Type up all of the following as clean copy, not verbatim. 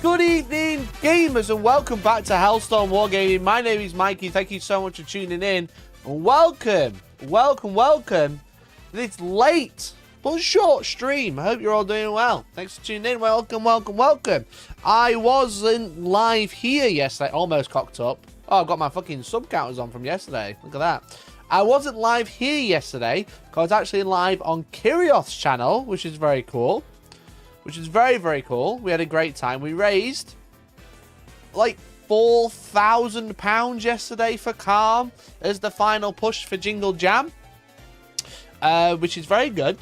Good evening, gamers, and welcome back to Hellstormwargaming. My name is Mikey. Thank you so much for tuning in. And welcome to this late but short stream. I hope you're all doing well. Thanks for tuning in. Welcome. I wasn't live here yesterday. Almost cocked up. Oh, I've got my fucking sub counters on from yesterday. Look at that. I wasn't live here yesterday because I was actually live on Kirioth's channel, which is very cool. Which is very, very cool. We had a great time. We raised like £4,000 yesterday for Calm as the final push for Jingle Jam. Which is very good.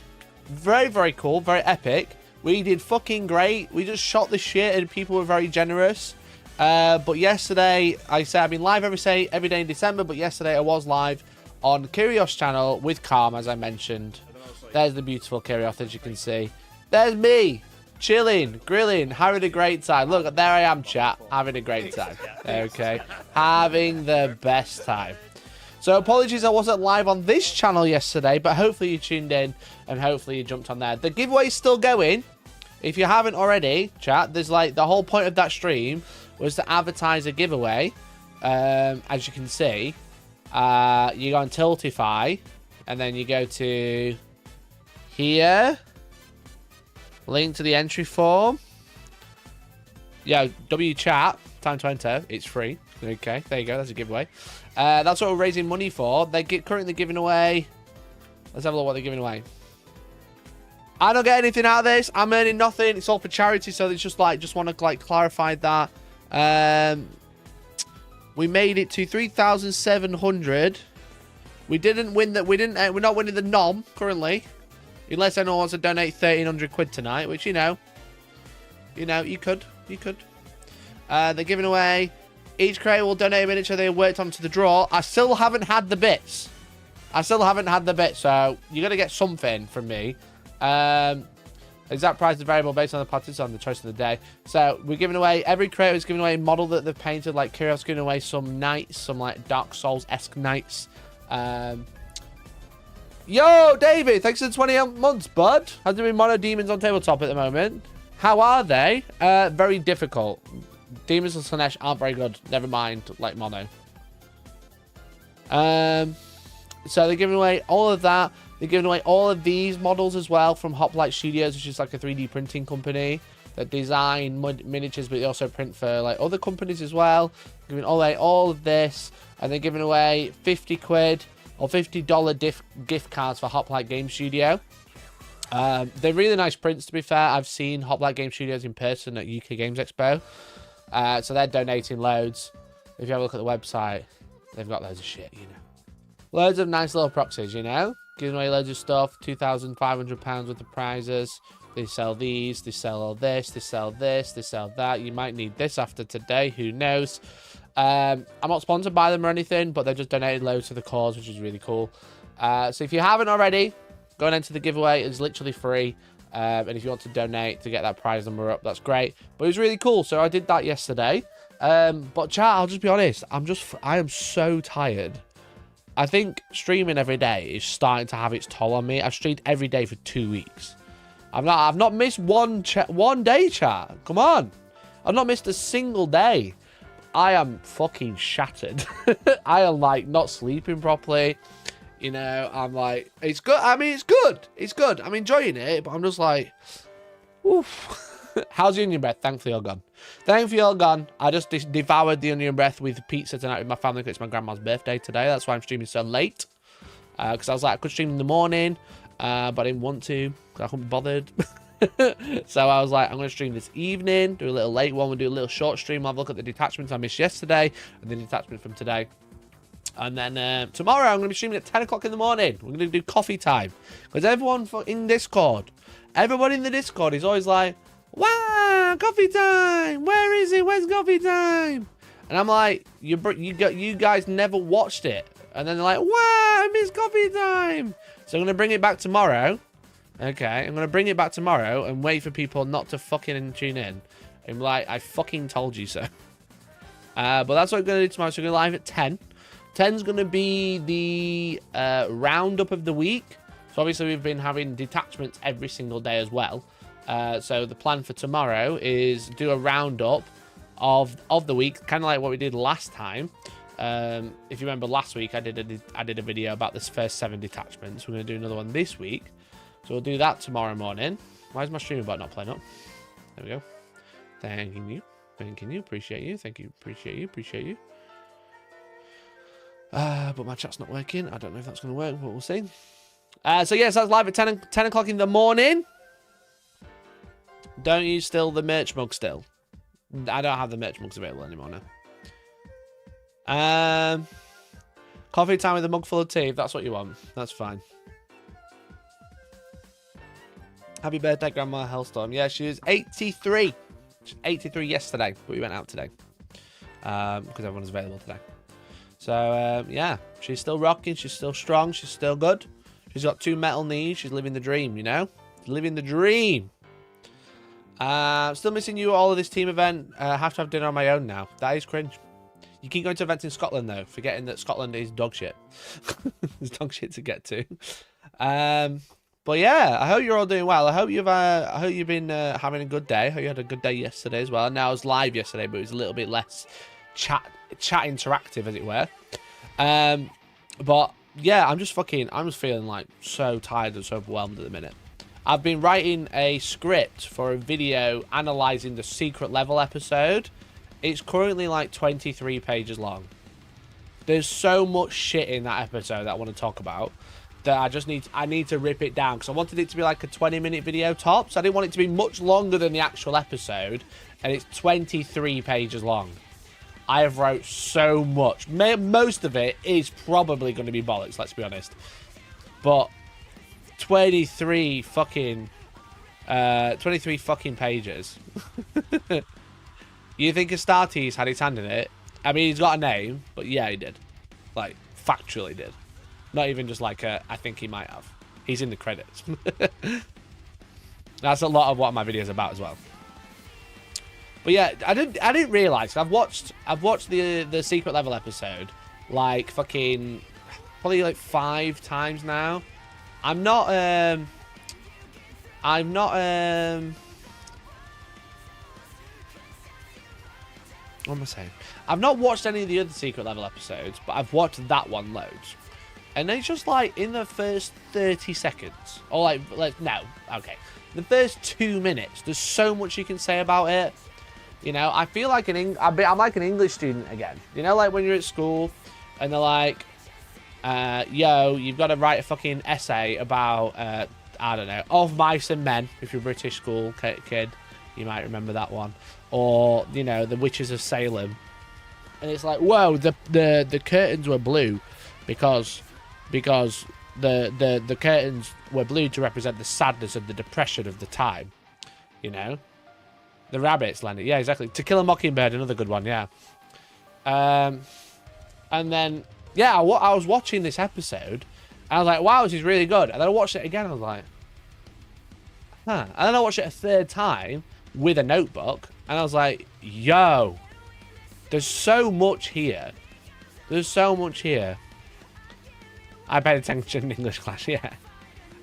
Very, very cool. Very epic. We did fucking great. We just shot the shit and people were very generous. But yesterday, I said I've been live every day in December. But yesterday I was live on Kirioth's channel with Calm, as I mentioned. There's the beautiful Kirioth, as you can see. There's me. Chilling, grilling, having a great time. Look, there I am, chat. Having a great time. Okay. Having the best time. So apologies I wasn't live on this channel yesterday, but hopefully you tuned in and hopefully you jumped on there. The giveaway's still going. If you haven't already, chat, there's like the whole point of that stream was to advertise a giveaway. As you can see, you go on Tiltify and then you go to here. Link to the entry form. Yeah, WChat, time to enter. It's free. Okay, there you go. That's a giveaway. That's what we're raising money for. They're currently giving away... Let's have a look what they're giving away. I don't get anything out of this. I'm earning nothing. It's all for charity, so it's just like, just want to like clarify that. We made it to 3,700. We didn't win that. We're not winning the nom currently. Unless anyone wants to donate 1,300 quid tonight, which, you know, you could. They're giving away, each creator will donate a miniature they worked on to the draw. I still haven't had the bits. So you're going to get something from me. Exact price is variable based on the participants on the choice of the day. So we're giving away, every creator is giving away a model that they've painted. Like Kirioth's giving away some knights, some like Dark Souls-esque knights. Yo, David, thanks for the 28 months, bud. How's there been mono demons on tabletop at the moment? How are they? Very difficult. Demons and Slanesh aren't very good. Never mind, like mono. So they're giving away all of that. They're giving away all of these models as well from Hoplite Studios, which is like a 3D printing company that design miniatures, but they also print for like other companies as well. Giving away all of this, and they're giving away 50 quid. Or $50 gift cards for Hoplite Game Studio. They're really nice prints, to be fair. I've seen Hoplite Game Studios in person at UK Games Expo. So they're donating loads. If you have a look at the website, they've got loads of shit, you know. Loads of nice little proxies, you know. Giving away loads of stuff. £2,500 worth of prizes. They sell these. They sell all this. They sell this. They sell that. You might need this after today. Who knows? I'm not sponsored by them or anything, but they've just donated loads to the cause, which is really cool. So if you haven't already, go and enter the giveaway. It's literally free. And if you want to donate to get that prize number up, that's great. But it was really cool. So I did that yesterday. But chat, I'll just be honest. I am so tired. I think streaming every day is starting to have its toll on me. I've streamed every day for 2 weeks. I've not missed one day, chat. Come on. I've not missed a single day. I am fucking shattered. I am like not sleeping properly. You know, I'm like, it's good. I mean, it's good. It's good. I'm enjoying it, but I'm just like, oof. How's the onion breath? Thankfully, all gone. Thankfully, all gone. I just devoured the onion breath with pizza tonight with my family because it's my grandma's birthday today. That's why I'm streaming so late. Because I was like, I could stream in the morning, but I didn't want to because I couldn't be bothered. So I was like, I'm going to stream this evening, do a little late one, we'll do a little short stream, I'll have a look at the detachments I missed yesterday, and the detachment from today. And then tomorrow, I'm going to be streaming at 10 o'clock in the morning. We're going to do coffee time. Because everyone in Discord, everybody in the Discord is always like, wow, coffee time, where is it, where's coffee time? And I'm like, you guys never watched it. And then they're like, wow, I miss coffee time. So I'm going to bring it back tomorrow. Okay, I'm going to bring it back tomorrow and wait for people not to fucking tune in. I'm like, I fucking told you so. But that's what I'm going to do tomorrow. So we're going to live at 10. 10's going to be the roundup of the week. So obviously we've been having detachments every single day as well. So the plan for tomorrow is do a roundup of the week, kind of like what we did last time. If you remember last week, I did a video about this first 7 detachments. We're going to do another one this week. So we'll do that tomorrow morning. Why is my streaming button not playing up? There we go. Thanking you. Thanking you. Appreciate you. Thank you. Appreciate you. Appreciate you. But my chat's not working. I don't know if that's going to work, but we'll see. So yes, that's live at 10 o'clock in the morning. Don't you steal the merch mug still? I don't have the merch mugs available anymore now. Coffee time with a mug full of tea, if that's what you want. That's fine. Happy birthday, Grandma Hellstorm. Yeah, she was 83. She was 83 yesterday, but we went out today. Because everyone's available today. So, yeah, she's still rocking. She's still strong. She's still good. She's got 2 metal knees. She's living the dream, you know? Living the dream. Still missing you at all of this team event. Have to have dinner on my own now. That is cringe. You keep going to events in Scotland, though, forgetting that Scotland is dog shit. There's dog shit to get to. But yeah, I hope you're all doing well. I hope you've been having a good day. I hope you had a good day yesterday as well. Now I was live yesterday, but it was a little bit less chat interactive, as it were. But yeah, I'm just feeling like so tired and so overwhelmed at the minute. I've been writing a script for a video analysing the secret level episode. It's currently like 23 pages long. There's so much shit in that episode that I want to talk about that I need to rip it down, because I wanted it to be like a 20-minute video tops. I didn't want it to be much longer than the actual episode, and it's 23 pages long. I have wrote so much. Most of it is probably going to be bollocks, let's be honest. But 23 fucking pages. You think Astartes had his hand in it? I mean, he's got a name, but yeah, he did. Like, factually did. Not even just like I think he might have. He's in the credits. That's a lot of what my video is about as well. But yeah, I didn't realize. I've watched the secret level episode like fucking probably like 5 times now. I'm not what am I saying? I've not watched any of the other secret level episodes, but I've watched that one loads. And it's just like in the first 30 seconds, or like no, okay, the first 2 minutes, there's so much you can say about it. You know, I feel like I'm like an English student again. You know, like when you're at school and they're like, yo, you've got to write a fucking essay about, I don't know, Of Mice and Men. If you're a British school kid, you might remember that one. Or, you know, The Witches of Salem. And it's like, whoa, the curtains were blue because the curtains were blue to represent the sadness and the depression of the time. You know? The rabbits landed. Yeah, exactly. To Kill a Mockingbird, another good one, yeah. And then, yeah, I was watching this episode, and I was like, wow, this is really good. And then I watched it again, and I was like, huh. And then I watched it a 3rd time with a notebook, and I was like, yo, there's so much here. There's so much here. I paid attention in English class, yeah.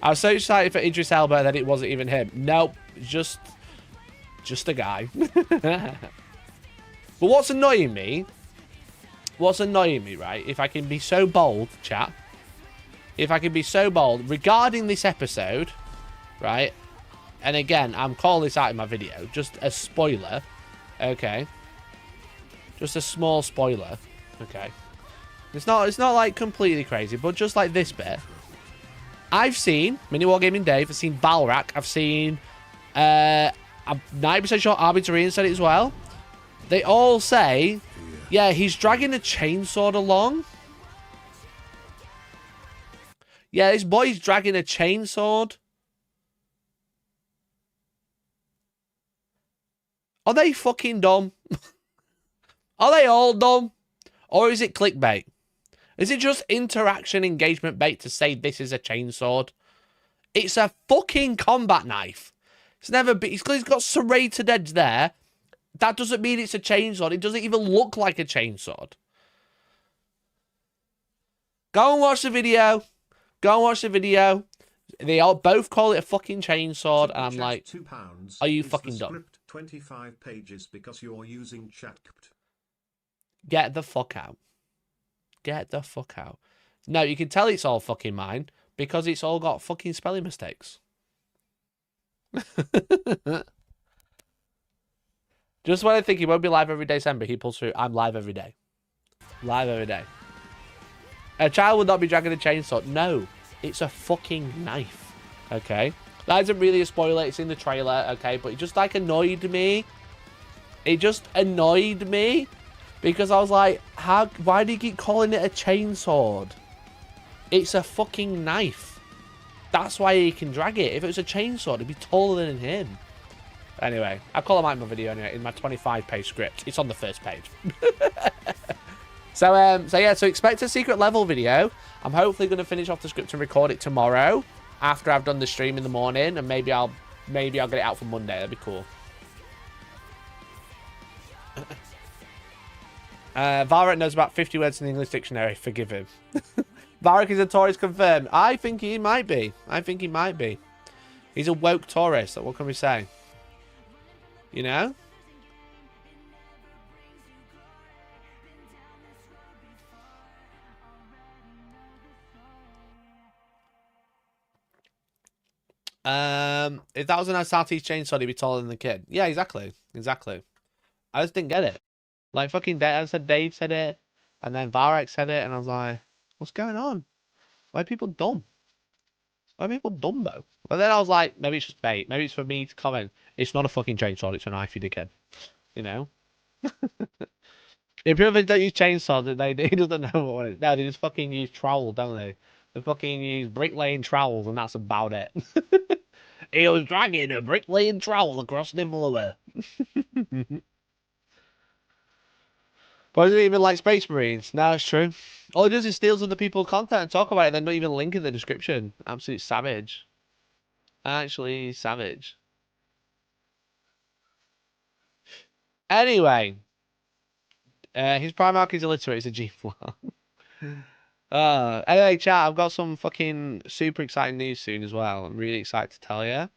I was so excited for Idris Elba that it wasn't even him. Nope, just a guy. But what's annoying me, right, if I can be so bold, chat, if I can be so bold regarding this episode, right, and again, I'm calling this out in my video, just a spoiler, okay, just a small spoiler, okay, it's not like completely crazy, but just like this bit, I've seen Mini Wargaming Dave, I've seen Balrak, I've seen, I'm 90% sure Arbitorian said it as well. They all say, yeah, he's dragging a chainsaw along. Yeah, this boy's dragging a chainsaw. Are they fucking dumb? Are they all dumb? Or is it clickbait? Is it just interaction engagement bait to say this is a chainsaw? It's a fucking combat knife. It's never been. He's got serrated edge there. That doesn't mean it's a chainsaw. It doesn't even look like a chainsaw. Go and watch the video. Go and watch the video. They all both call it a fucking chainsaw, and I'm like, £2. are you Is fucking the dumb? script 25 pages because you're using chat. Get the fuck out. Get the fuck out. No, you can tell it's all fucking mine because it's all got fucking spelling mistakes. Just when I think he won't be live every December, he pulls through. I'm live every day. Live every day. A child would not be dragging a chainsaw. No, it's a fucking knife. Okay? That isn't really a spoiler. It's in the trailer, okay? But it just, like, annoyed me. It just annoyed me. Because I was like, why do you keep calling it a chainsaw? It's a fucking knife. That's why he can drag it. If it was a chainsaw, it'd be taller than him. Anyway, I'll call him out in my video anyway, in my 25-page script. It's on the first page. So yeah, so expect a secret level video. I'm hopefully going to finish off the script and record it tomorrow after I've done the stream in the morning, and maybe I'll get it out for Monday. That'd be cool. Varric knows about 50 words in the English dictionary. Forgive him. Varric is a tourist confirmed. I think he might be. I think he might be. He's a woke tourist. What can we say? You know? If that was an Asati's chainsaw, he'd be taller than the kid. Yeah, exactly. Exactly. I just didn't get it. Like, fucking Dave said it, and then Varek said it, and I was like, what's going on? Why are people dumb? Why are people dumbo? But then I was like, maybe it's just bait. Maybe it's for me to comment. It's not a fucking chainsaw, it's a knife, you dickhead. You know? If people don't use chainsaws, he doesn't know what it is. No, they just fucking use trowel, don't they? They fucking use bricklaying trowels, and that's about it. He was dragging a bricklaying trowel across the floor. But I didn't even like Space Marines. No, it's true. All it does is steals other people's content and talk about it, then not even link in the description. Absolute savage. Actually savage. Anyway. His Primarch is illiterate, it's a G-flat. Anyway, chat, I've got some fucking super exciting news soon as well. I'm really excited to tell you.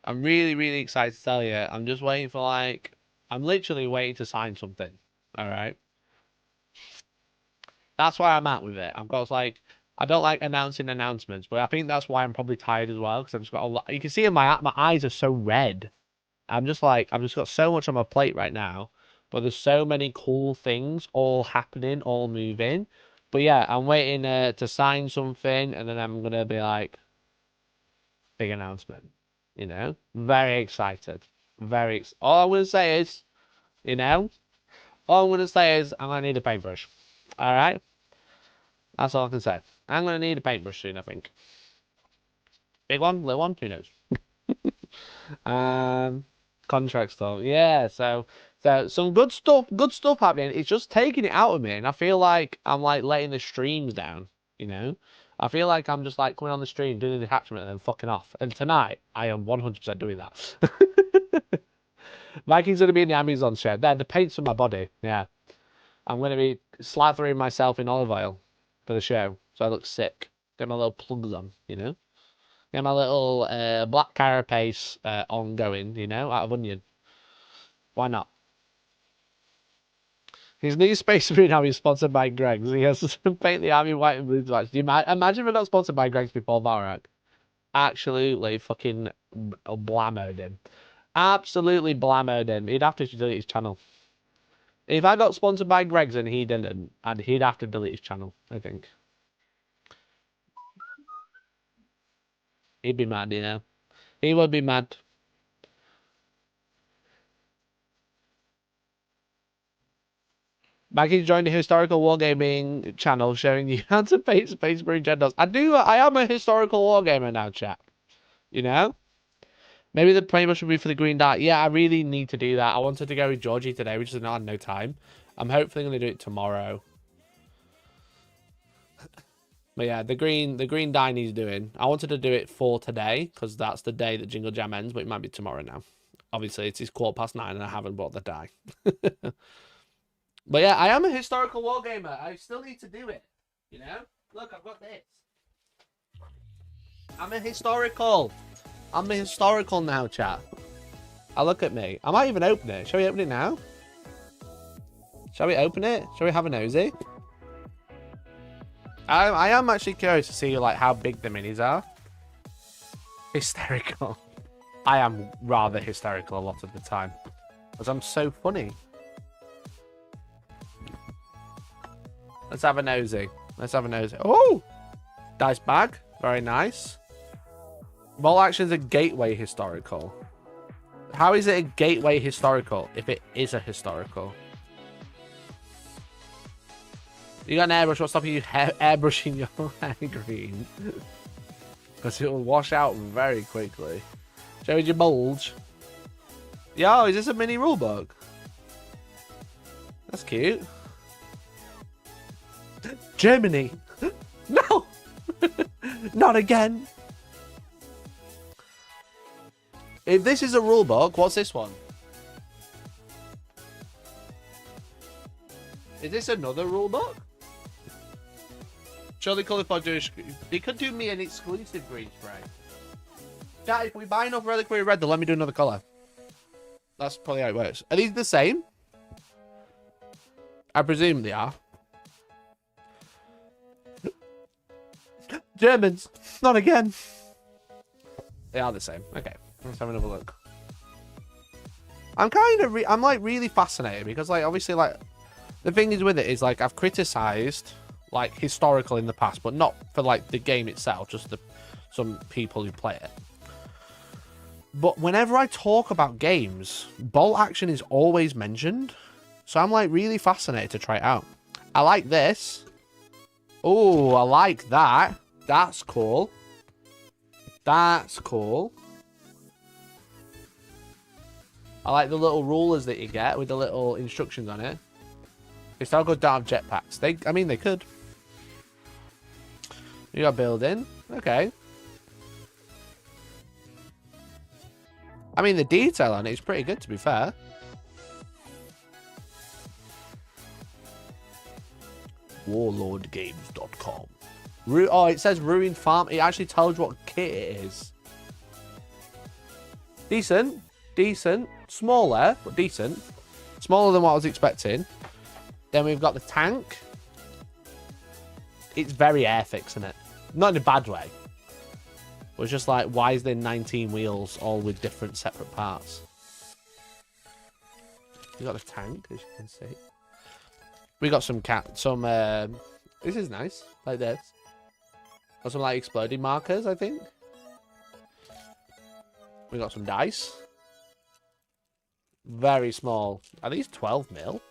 I'm really, really excited to tell you. I'm just waiting for, like... I'm literally waiting to sign something. Alright? That's where I'm at with it. I've got, like... I don't like announcing announcements, but I think that's why I'm probably tired as well, because I've just got a lot... You can see in my eyes are so red. I'm just like... I've just got so much on my plate right now. But there's so many cool things all happening, all moving. But yeah, I'm waiting to sign something, and then I'm going to be like, big announcement. You know? Very excited. All I'm going to say is, you know? All I'm going to say is, I'm going to need a paintbrush. Alright? That's all I can say. I'm going to need a paintbrush soon, I think. Big one? Little one? Who knows? Contract stuff. Yeah, so some good stuff happening. It's just taking it out of me, and I feel like I'm like letting the streams down, you know? I feel like I'm just like coming on the stream, doing the attachment, and then fucking off. And tonight, I am 100% doing that. Vikings gonna be in the Amazon shed. There, the paint's on my body. Yeah. I'm gonna be slathering myself in olive oil for the show, so I look sick. Get my little plugs on, you know? Get my little black carapace ongoing, you know, out of onion. Why not? His new Space Marine army is sponsored by Greg's. He has to paint the army white and blue to match. Do you imagine if we're not sponsored by Greg's before Varak? Absolutely fucking blammoed him. Absolutely blammoed him. He'd have to delete his channel. If I got sponsored by Greg's and he didn't, and he'd have to delete his channel, I think. He'd be mad, you know. He would be mad. Maggie joined the historical wargaming channel showing you how to paint Space Marine genders. I am a historical wargamer now, chat. You know? Maybe the paintbrush should be for the green dye. Yeah, I really need to do that. I wanted to go with Georgie today, which is not no time. I'm hopefully going to do it tomorrow. But yeah, the green dye needs doing. I wanted to do it for today, because that's the day that Jingle Jam ends, but it might be tomorrow now. Obviously, it's 9:15 and I haven't bought the dye. But yeah, I am a historical wargamer. I still need to do it. You know? Look, I've got this. I'm a historical. I'm a historical now, chat. Look at me. I might even open it. Shall we open it now? Shall we open it? Shall we have a nosy? I am actually curious to see like how big the minis are. Hysterical. I am rather hysterical a lot of the time. Because I'm so funny. Let's have a nosy. Let's have a nosy. Oh! Dice bag. Very nice. Bolt action's a gateway historical. How is it a gateway historical if it is a historical? You got an airbrush. What's stopping you airbrushing your hair green? Because it will wash out very quickly. Show me your bulge. Yo, is this a mini rulebook? That's cute. Germany. No! Not again. If this is a rulebook, what's this one? Is this another rulebook? Surely Colourful do. They could do me an exclusive green spray. Yeah, if we buy enough Reliquary Red, they'll let me do another colour. That's probably how it works. Are these the same? I presume they are. Germans. Not again. They are the same. Okay. Let's have another look. I'm I'm like really fascinated because like obviously like the thing is with it is like I've criticized like historical in the past, but not for like the game itself, just some people who play it. But whenever I talk about games, bolt action is always mentioned. So I'm like really fascinated to try it out. I like this. Oh, I like that. That's cool. That's cool. I like the little rulers that you get with the little instructions on it. Historical don't have jetpacks. I mean, they could. You got building. Okay. I mean, the detail on it is pretty good, to be fair. Warlordgames.com. Oh, it says Ruined Farm. It actually tells you what kit it is. Decent. Decent. Smaller, but decent. Smaller than what I was expecting. Then we've got the tank. It's very airfix, isn't it? Not in a bad way. It was just like, why is there 19 wheels all with different separate parts? We got a tank, as you can see. We got some this is nice, like this. Got some like exploding markers, I think. We got some dice. Very small. Are these 12 mil?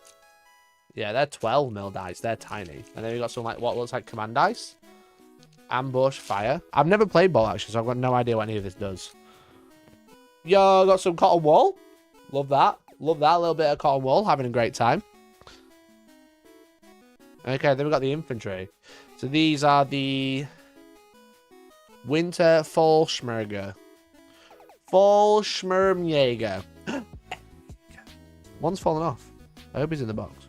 Yeah, they're 12 mil dice. They're tiny. And then we got some like what looks like command dice. Ambush, fire. I've never played bolt action, so I've got no idea what any of this does. Yo, got some cotton wool. Love that. Love that. A little bit of cotton wool. Having a great time. Okay, then we've got the infantry. So these are the Winter Fallschmerger. Fallschmermjäger. One's fallen off. I hope he's in the box.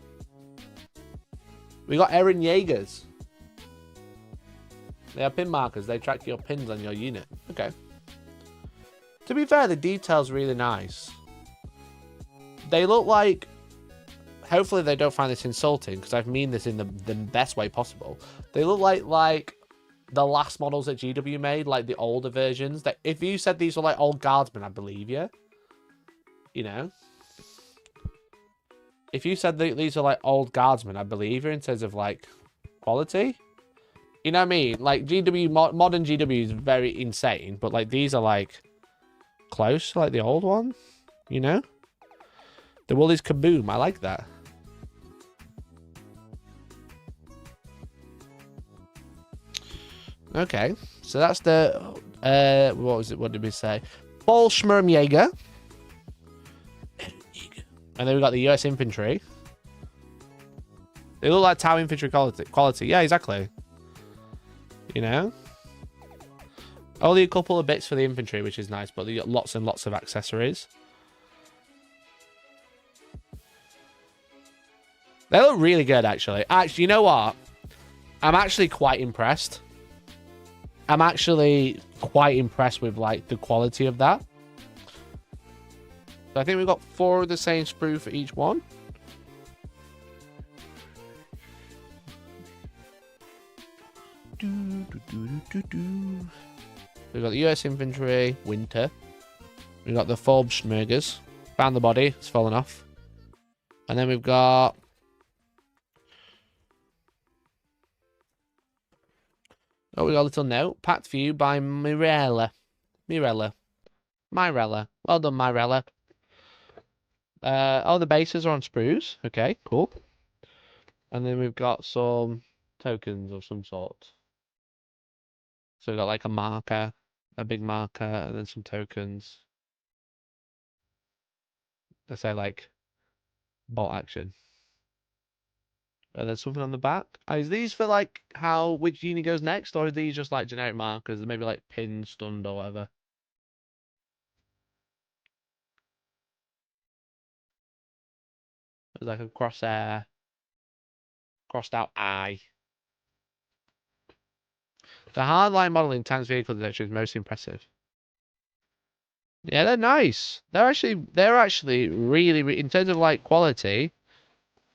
We got Aaron Jaegers. They are pin markers. They track your pins on your unit. Okay. To be fair, the detail's really nice. They look like... Hopefully they don't find this insulting, because I mean this in the best way possible. They look like the last models that GW made, like the older versions. That if you said these were like old guardsmen, I'd believe you. You know? If you said that these are like old guardsmen, I'd believe you in terms of like quality. You know what I mean? Like GW, modern GW is very insane, but like these are like close to like the old one. You know? The wool is kaboom. I like that. Okay, so that's the what was it? What did we say? Fallschmermjäger. And then we got the US infantry. They look like Tau infantry quality. Yeah, exactly. You know? Only a couple of bits for the infantry, which is nice, but they got lots and lots of accessories. They look really good, actually. Actually, you know what? I'm actually quite impressed. I'm actually quite impressed with like the quality of that. So I think we've got 4 of the same sprue for each one. We've got the US Infantry, Winter. We've got the Forbes found the body, it's fallen off. And then we've got... Oh, we got a little note. Packed for you by Mirella. Well done, Mirella. Oh, the bases are on sprues. Okay, cool. And then we've got some tokens of some sort. So we've got like a marker, a big marker, and then some tokens. They say like bolt action. And then something on the back. Is these for like which unit goes next, or are these just like generic markers? Maybe like pinned, stunned, or whatever. There's like a crosshair, crossed out eye. The hardline model in tanks vehicle detection is most impressive. Yeah, they're nice. They're actually really, in terms of like quality,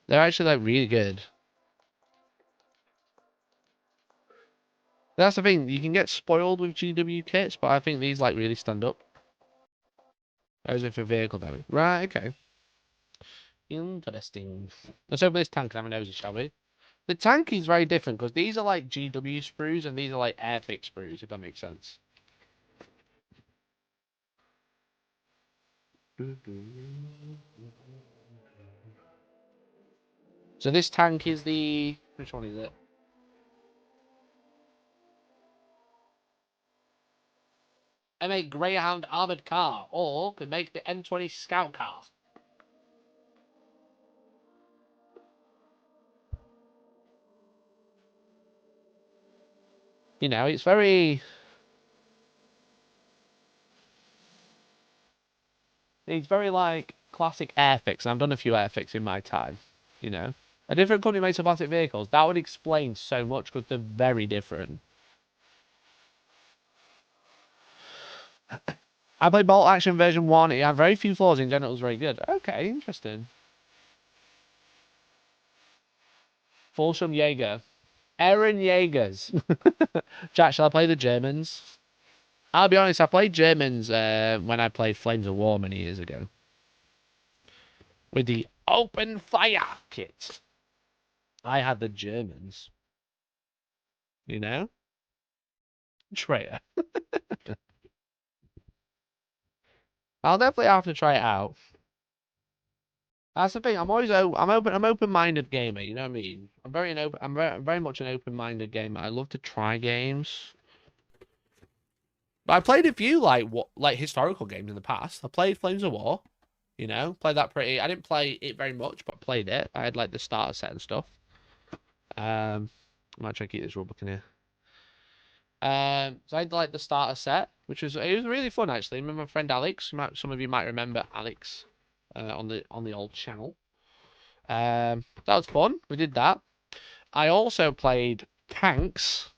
they're actually like really good. That's the thing, you can get spoiled with GW kits, but I think these like really stand up. Those are for vehicle damage. Right, okay. Interesting. Let's open this tank and have a nosy, shall we? The tank is very different because these are like GW sprues and these are like Airfix sprues, if that makes sense. So this tank is the... Which one is it? M8 Greyhound armored car, or could make the M20 scout car. You know, it's very like classic Airfix, and I've done a few Airfix in my time, you know. A different company makes classic vehicles. That would explain so much because they're very different. I played Bolt Action version 1. It had very few flaws. In general, it was very good. Okay, interesting. Fulsham Jaeger. Aaron Jaegers. Jack, shall I play the Germans? I'll be honest, I played Germans when I played Flames of War many years ago. With the Open Fire kit. I had the Germans. You know? Traitor. I'll definitely have to try it out. That's the thing. I'm open-minded gamer. You know what I mean? I'm very much an open-minded gamer. I love to try games. But I played a few like historical games in the past. I played Flames of War. You know, played that pretty. I didn't play it very much, but played it. I had like the starter set and stuff. I might try to keep this rulebook in here. So I had like the starter set, which was really fun actually. I remember my friend Alex. Some of you might remember Alex on the old channel. That was fun. We did that. I also played Tanks,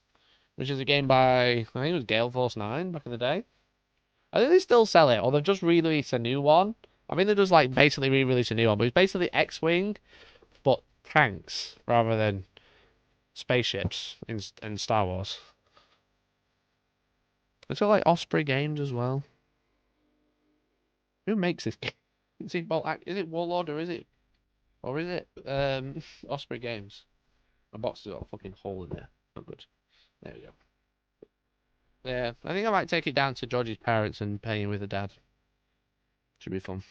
which is a game by I think it was Gale Force 9 back in the day. I think they still sell it, or they've just re-released a new one. I mean, they just like basically re-released a new one, but it's basically X-Wing, but tanks rather than spaceships in Star Wars. It's got like Osprey Games as well. Who makes this game? Is it Warlord or is it Osprey Games? My box has got a fucking hole in there. Not good. There we go. Yeah, I think I might take it down to George's parents and pay him with a dad. Should be fun.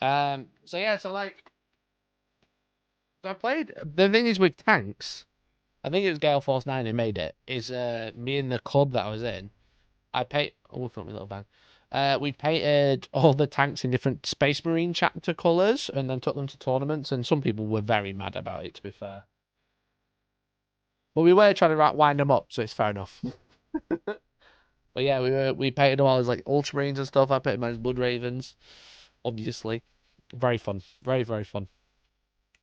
So yeah, so like, so I played. The thing is with tanks, I think it was Gale Force 9 who made it. Is me and the club that I was in. I paint. Oh, front me little bang. We painted all the tanks in different Space Marine chapter colours, and then took them to tournaments. And some people were very mad about it, to be fair. But we were trying to wind them up, so it's fair enough. But yeah, we painted them all as like Ultramarines and stuff. I painted mine as Blood Ravens, obviously. Very fun. Very, very fun.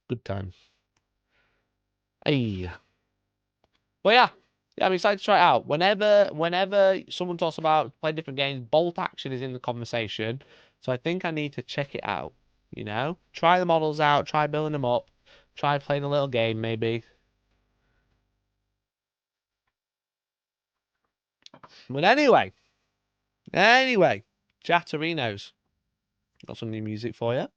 Good time. Hey. Well, yeah, I'm excited to try it out. Whenever someone talks about playing different games, bolt action is in the conversation. So I think I need to check it out. You know, try the models out, try building them up, try playing a little game maybe. But anyway, Chatterinos, got some new music for you.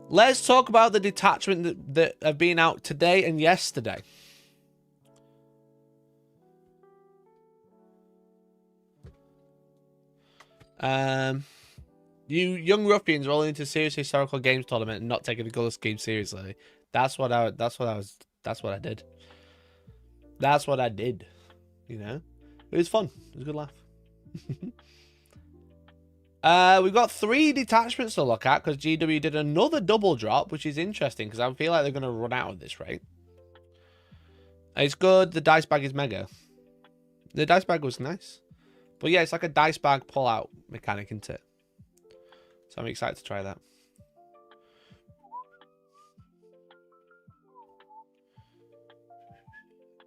Let's talk about the detachment that have been out today and yesterday. You young ruffians rolling into serious historical games tournament and not taking the color scheme seriously. That's what I did. That's what I did. You know, it was fun. It was a good laugh. We've got 3 detachments to look at because GW did another double drop, which is interesting because I feel like they're going to run out at this rate. It's good. The dice bag is mega. The dice bag was nice. But yeah, it's like a dice bag pull-out mechanic, isn't it? So I'm excited to try that.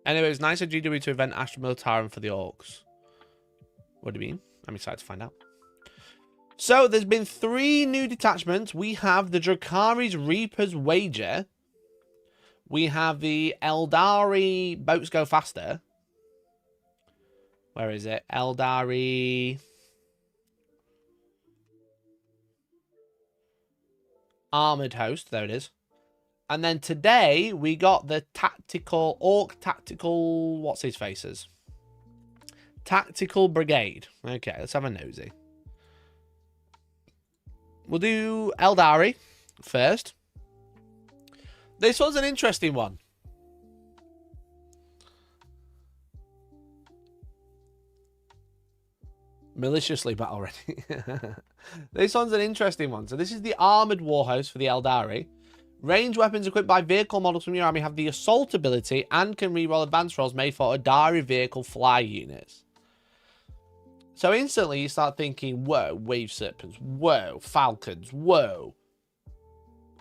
Anyway, it's nice of GW to event Astra Militarum for the Orcs. What do you mean? I'm excited to find out. So, there's been 3 new detachments. We have the Drakari's Reaper's Wager. We have the Eldari Boats Go Faster. Where is it? Eldari... Armored Host. There it is. And then today, we got the Tactical... Orc Tactical... What's his faces? Tactical Brigade. Okay, let's have a nosy. We'll do Eldari first. This was an interesting one. Maliciously battle ready. This one's an interesting one. So this is the Armored Warhost for the Eldari. Range weapons equipped by vehicle models from your army have the assault ability and can reroll advanced rolls made for Eldari vehicle fly units. So instantly you start thinking, whoa, Wave Serpents, whoa, Falcons, whoa.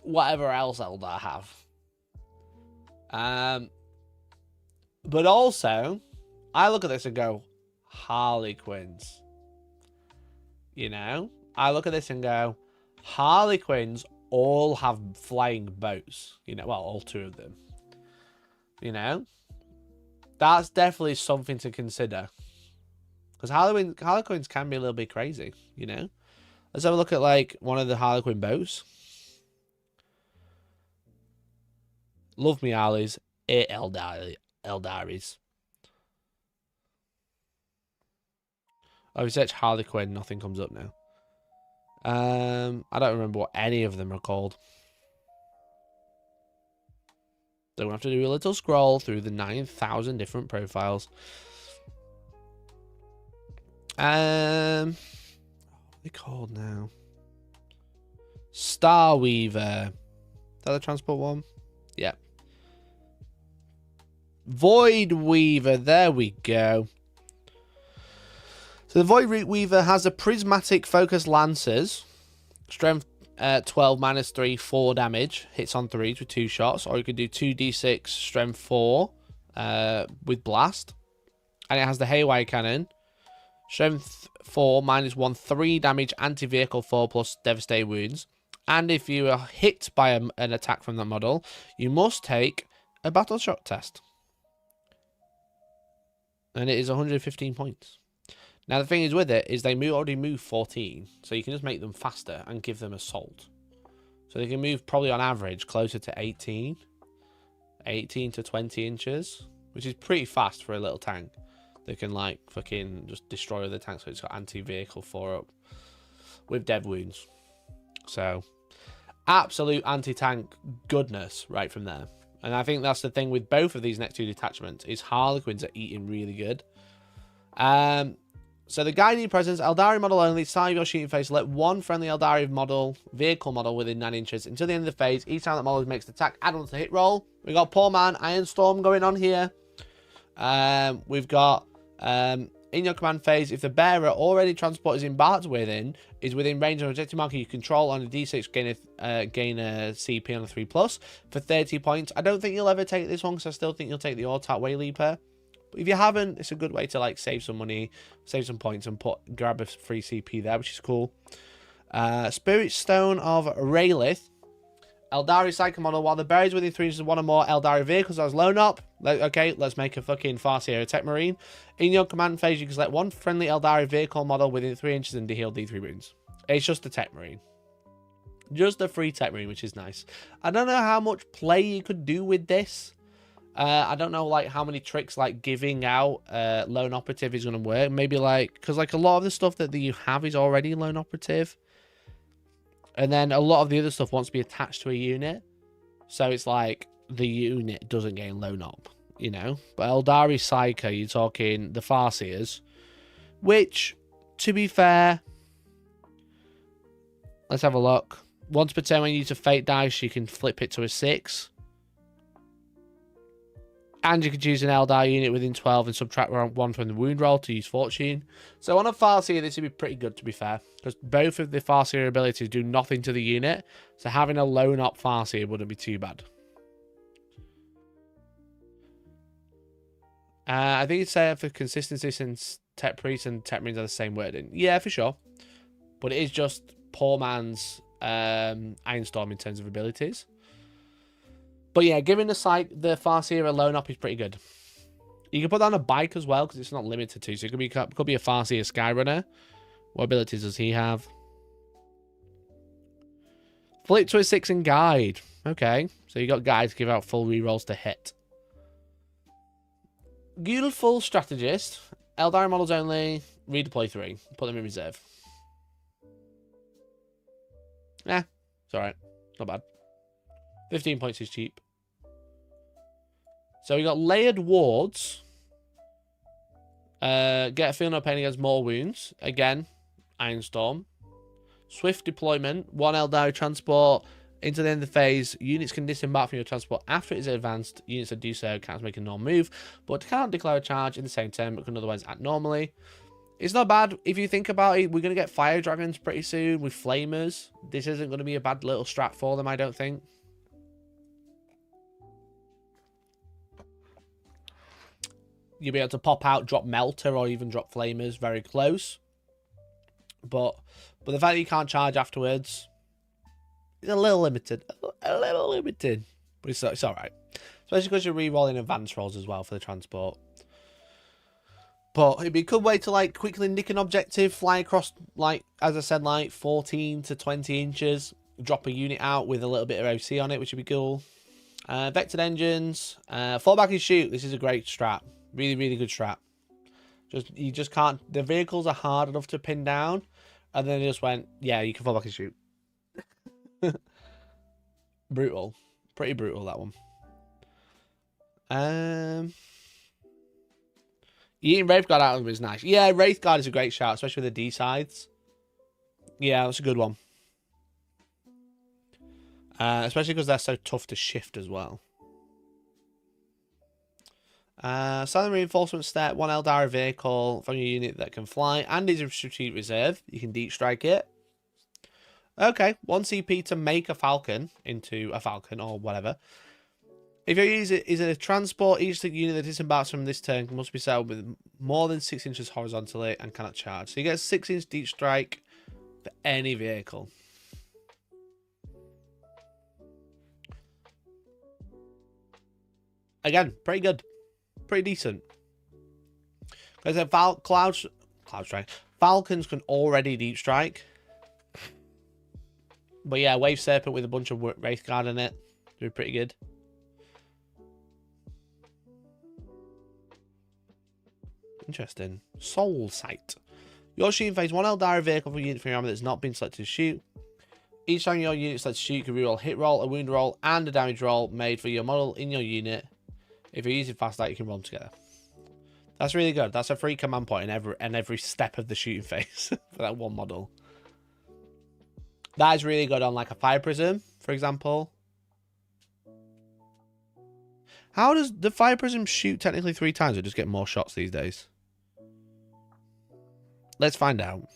Whatever else Eldar have. But also, I look at this and go, Harlequins. You know? I look at this and go, Harlequins all have flying boats. You know, well, all 2 of them. You know? That's definitely something to consider. Because Harlequins can be a little bit crazy, you know? Let's have a look at, like, one of the Harlequin boats. Love me, Harleys. Eldaris. Oh, if you search Harlequin, nothing comes up now. I don't remember what any of them are called. So we'll have to do a little scroll through the 9,000 different profiles. What are they called now? Starweaver. Is that the transport one? Yeah. Void Weaver. There we go. So the Void Weaver has a prismatic focus lancers. Strength 12 -3, 4 damage. Hits on 3s with 2 shots. Or you could do 2d6 strength 4 with blast. And it has the Haywire cannon. Strength 4 -1, 3 damage, anti-vehicle 4 plus devastating wounds. And if you are hit by an attack from that model, you must take a battle shock test. And it is 115 points. Now, the thing is with it is they already move 14, so you can just make them faster and give them assault. So they can move probably on average closer to 18 to 20 inches, which is pretty fast for a little tank. They can, like, fucking just destroy other tanks, so it's got anti-vehicle 4 up with dead wounds. So, absolute anti-tank goodness right from there. And I think that's the thing with both of these next 2 detachments, is Harlequins are eating really good. So the guiding presence, Eldari model only, side of your shooting phase, select one friendly Eldari model, vehicle model within 9 inches. Until the end of the phase, each time that model makes the attack, add on to the hit roll. We got poor man, Iron Storm going on here. We've got, In your command phase, if the bearer already transport is embarked within is within range of an objective marker you control on a d6, gain a CP on a 3+ for 30 points. I don't think you'll ever take this one because I still think you'll take the Autat Wayleaper. But if you haven't, it's a good way to like save some money, save some points, and grab a free CP there, which is cool. Spirit Stone of Raelith. Eldari Psycho model. While the bearer is within 3 inches of one or more Eldari vehicles, I was loan up. Okay, let's make a fucking Farseer Tech Marine. In your command phase, you can select one friendly Eldari vehicle model within 3 inches and heal D3 wounds. It's just a Tech Marine. Just a free Tech Marine, which is nice. I don't know how much play you could do with this. I don't know like how many tricks like giving out lone operative is going to work. Maybe like, because like a lot of the stuff that you have is already lone operative. And then a lot of the other stuff wants to be attached to a unit. So it's like the unit doesn't gain lone op, you know. But Eldari Psycho, you're talking the Farseers. Which, to be fair, let's have a look. Once per turn when you use a fate dice, you can flip it to a 6. And you could choose an Eldar unit within 12 and subtract 1 from the wound roll to use Fortune. So on a Farseer, this would be pretty good, to be fair. Because both of the Farseer abilities do nothing to the unit. So having a lone op Farseer wouldn't be too bad. I think it's for consistency since Tech Priest and Tech Marines are the same wording. Yeah, for sure. But it is just poor man's Ironstorm in terms of abilities. But yeah, giving the Farseer a lone up is pretty good. You can put that on a bike as well, because it's not limited to. So it could be a Farseer Skyrunner. What abilities does he have? Flip to a 6 and guide. Okay, so you got guide to give out full rerolls to hit. Beautiful strategist. Eldari models only. Redeploy 3. Put them in reserve. Yeah, it's alright. Not bad. 15 points is cheap. So we got layered wards. Get a feel no pain against more wounds. Again, Ironstorm. Swift deployment. 1 Eldari transport into the end of the phase. Units can disembark from your transport after it is advanced. Units that do so can't make a normal move, but can't declare a charge in the same turn, but can otherwise act normally. It's not bad. If you think about it, we're going to get Fire Dragons pretty soon with Flamers. This isn't going to be a bad little strat for them, I don't think. You'll be able to pop out, drop Melter, or even drop Flamers very close. But the fact that you can't charge afterwards is a little limited. A little limited. But it's alright. Especially because you're re-rolling advance rolls as well for the transport. But it'd be a good way to like quickly nick an objective, fly across, like, as I said, like 14 to 20 inches. Drop a unit out with a little bit of OC on it, which would be cool. Vectored engines. Fall back and shoot. This is a great strat. Really, really good strat. You just can't. The vehicles are hard enough to pin down, and then it just went, yeah, you can fall back and shoot. Brutal, pretty brutal that one. Eating Wraithguard out of them is nice. Yeah, Wraithguard is a great shout, especially with the D sides. Yeah, that's a good one. Especially because they're so tough to shift as well. Southern Reinforcement step, 1 Eldari vehicle from your unit that can fly and is a strategic reserve. You can deep strike it. Okay, 1 CP to make a Falcon into a Falcon or whatever. If you use it, is it a transport? Each unit that disembarks from this turn must be set with more than 6 inches horizontally and cannot charge. So you get a 6-inch deep strike for any vehicle. Again, pretty good. Pretty decent. Because Cloud Strike. Falcons can already deep strike. But yeah, Wave Serpent with a bunch of Wraithguard in it. Do pretty good. Interesting. Soul Sight. Your shooting phase, 1 Eldari vehicle for unit from your army that's not been selected to shoot. Each time your unit selects to shoot, you can reroll a hit roll, a wound roll, and a damage roll made for your model in your unit. If you're using Fast Light, you can roll them together. That's really good. That's a free command point in every step of the shooting phase for that one model. That is really good on like a Fire Prism, for example. How does the Fire Prism shoot technically 3 times or just get more shots these days? Let's find out.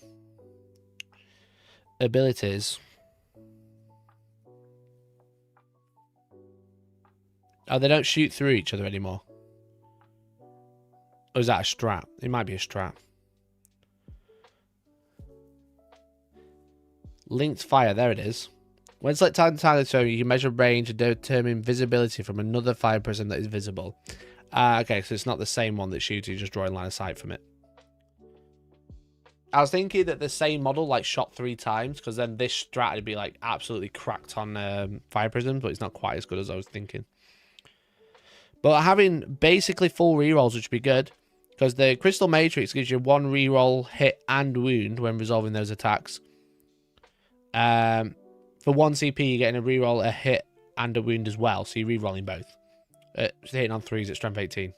Abilities. Oh, they don't shoot through each other anymore. Or is that a strat? It might be a strat. Linked fire. There it is. When selected entirely, so you can measure range and determine visibility from another fire prism that is visible. Okay, so it's not the same one that shoots. You just draw a line of sight from it. I was thinking that the same model like shot 3 times, because then this strat would be like absolutely cracked on fire prisms, but it's not quite as good as I was thinking. But having basically full rerolls, which would be good, because the Crystal Matrix gives you 1 reroll, hit, and wound when resolving those attacks. For 1 CP, you're getting a reroll, a hit, and a wound as well, so you're rerolling both. Hitting on 3s at strength 18.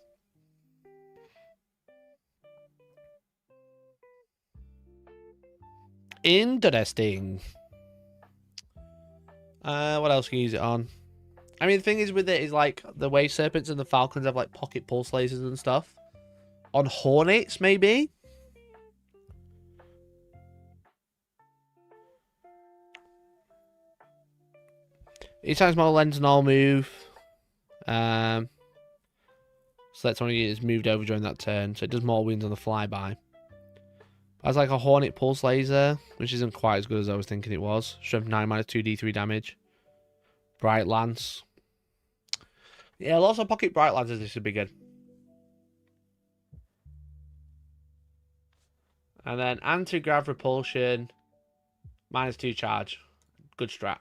Interesting. What else can you use it on? I mean, the thing is with it is like the Wave Serpents and the Falcons have like pocket pulse lasers and stuff. On Hornets, maybe? Each time model lens and all move. Select one of you is moved over during that turn, so it does more wounds on the flyby. That's like a Hornet pulse laser, which isn't quite as good as I was thinking it was. Strength 9 minus 2d3 damage. Bright Lance. Yeah, lots of pocket Bright Lances. This would be good. And then anti-grav repulsion. Minus 2 charge. Good strat.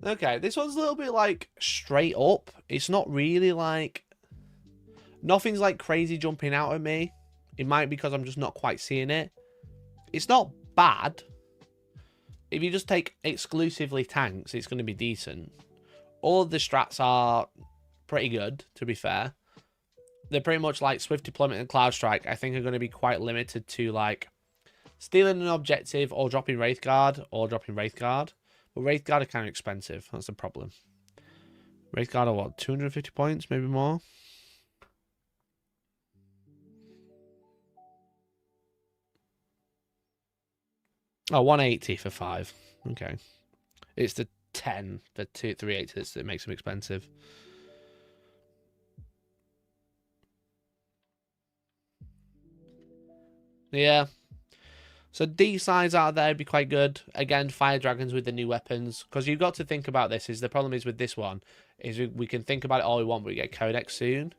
Okay, this one's a little bit like straight up. It's not really like... Nothing's like crazy jumping out at me. It might be because I'm just not quite seeing it. It's not bad. If you just take exclusively tanks, it's going to be decent. All of the strats are pretty good, to be fair. They're pretty much like Swift Deployment and Cloud Strike. I think are going to be quite limited to like stealing an objective or dropping Wraithguard But Wraithguard are kind of expensive. That's the problem. Wraithguard are what? 250 points? Maybe more? Oh, 180 for 5. Okay. It's the 10 for 380 that makes them expensive. Yeah. So D-sides out there would be quite good. Again, Fire Dragons with the new weapons. Because you've got to think about this. Is the problem is with this one, is we can think about it all we want, but we get Codex soon.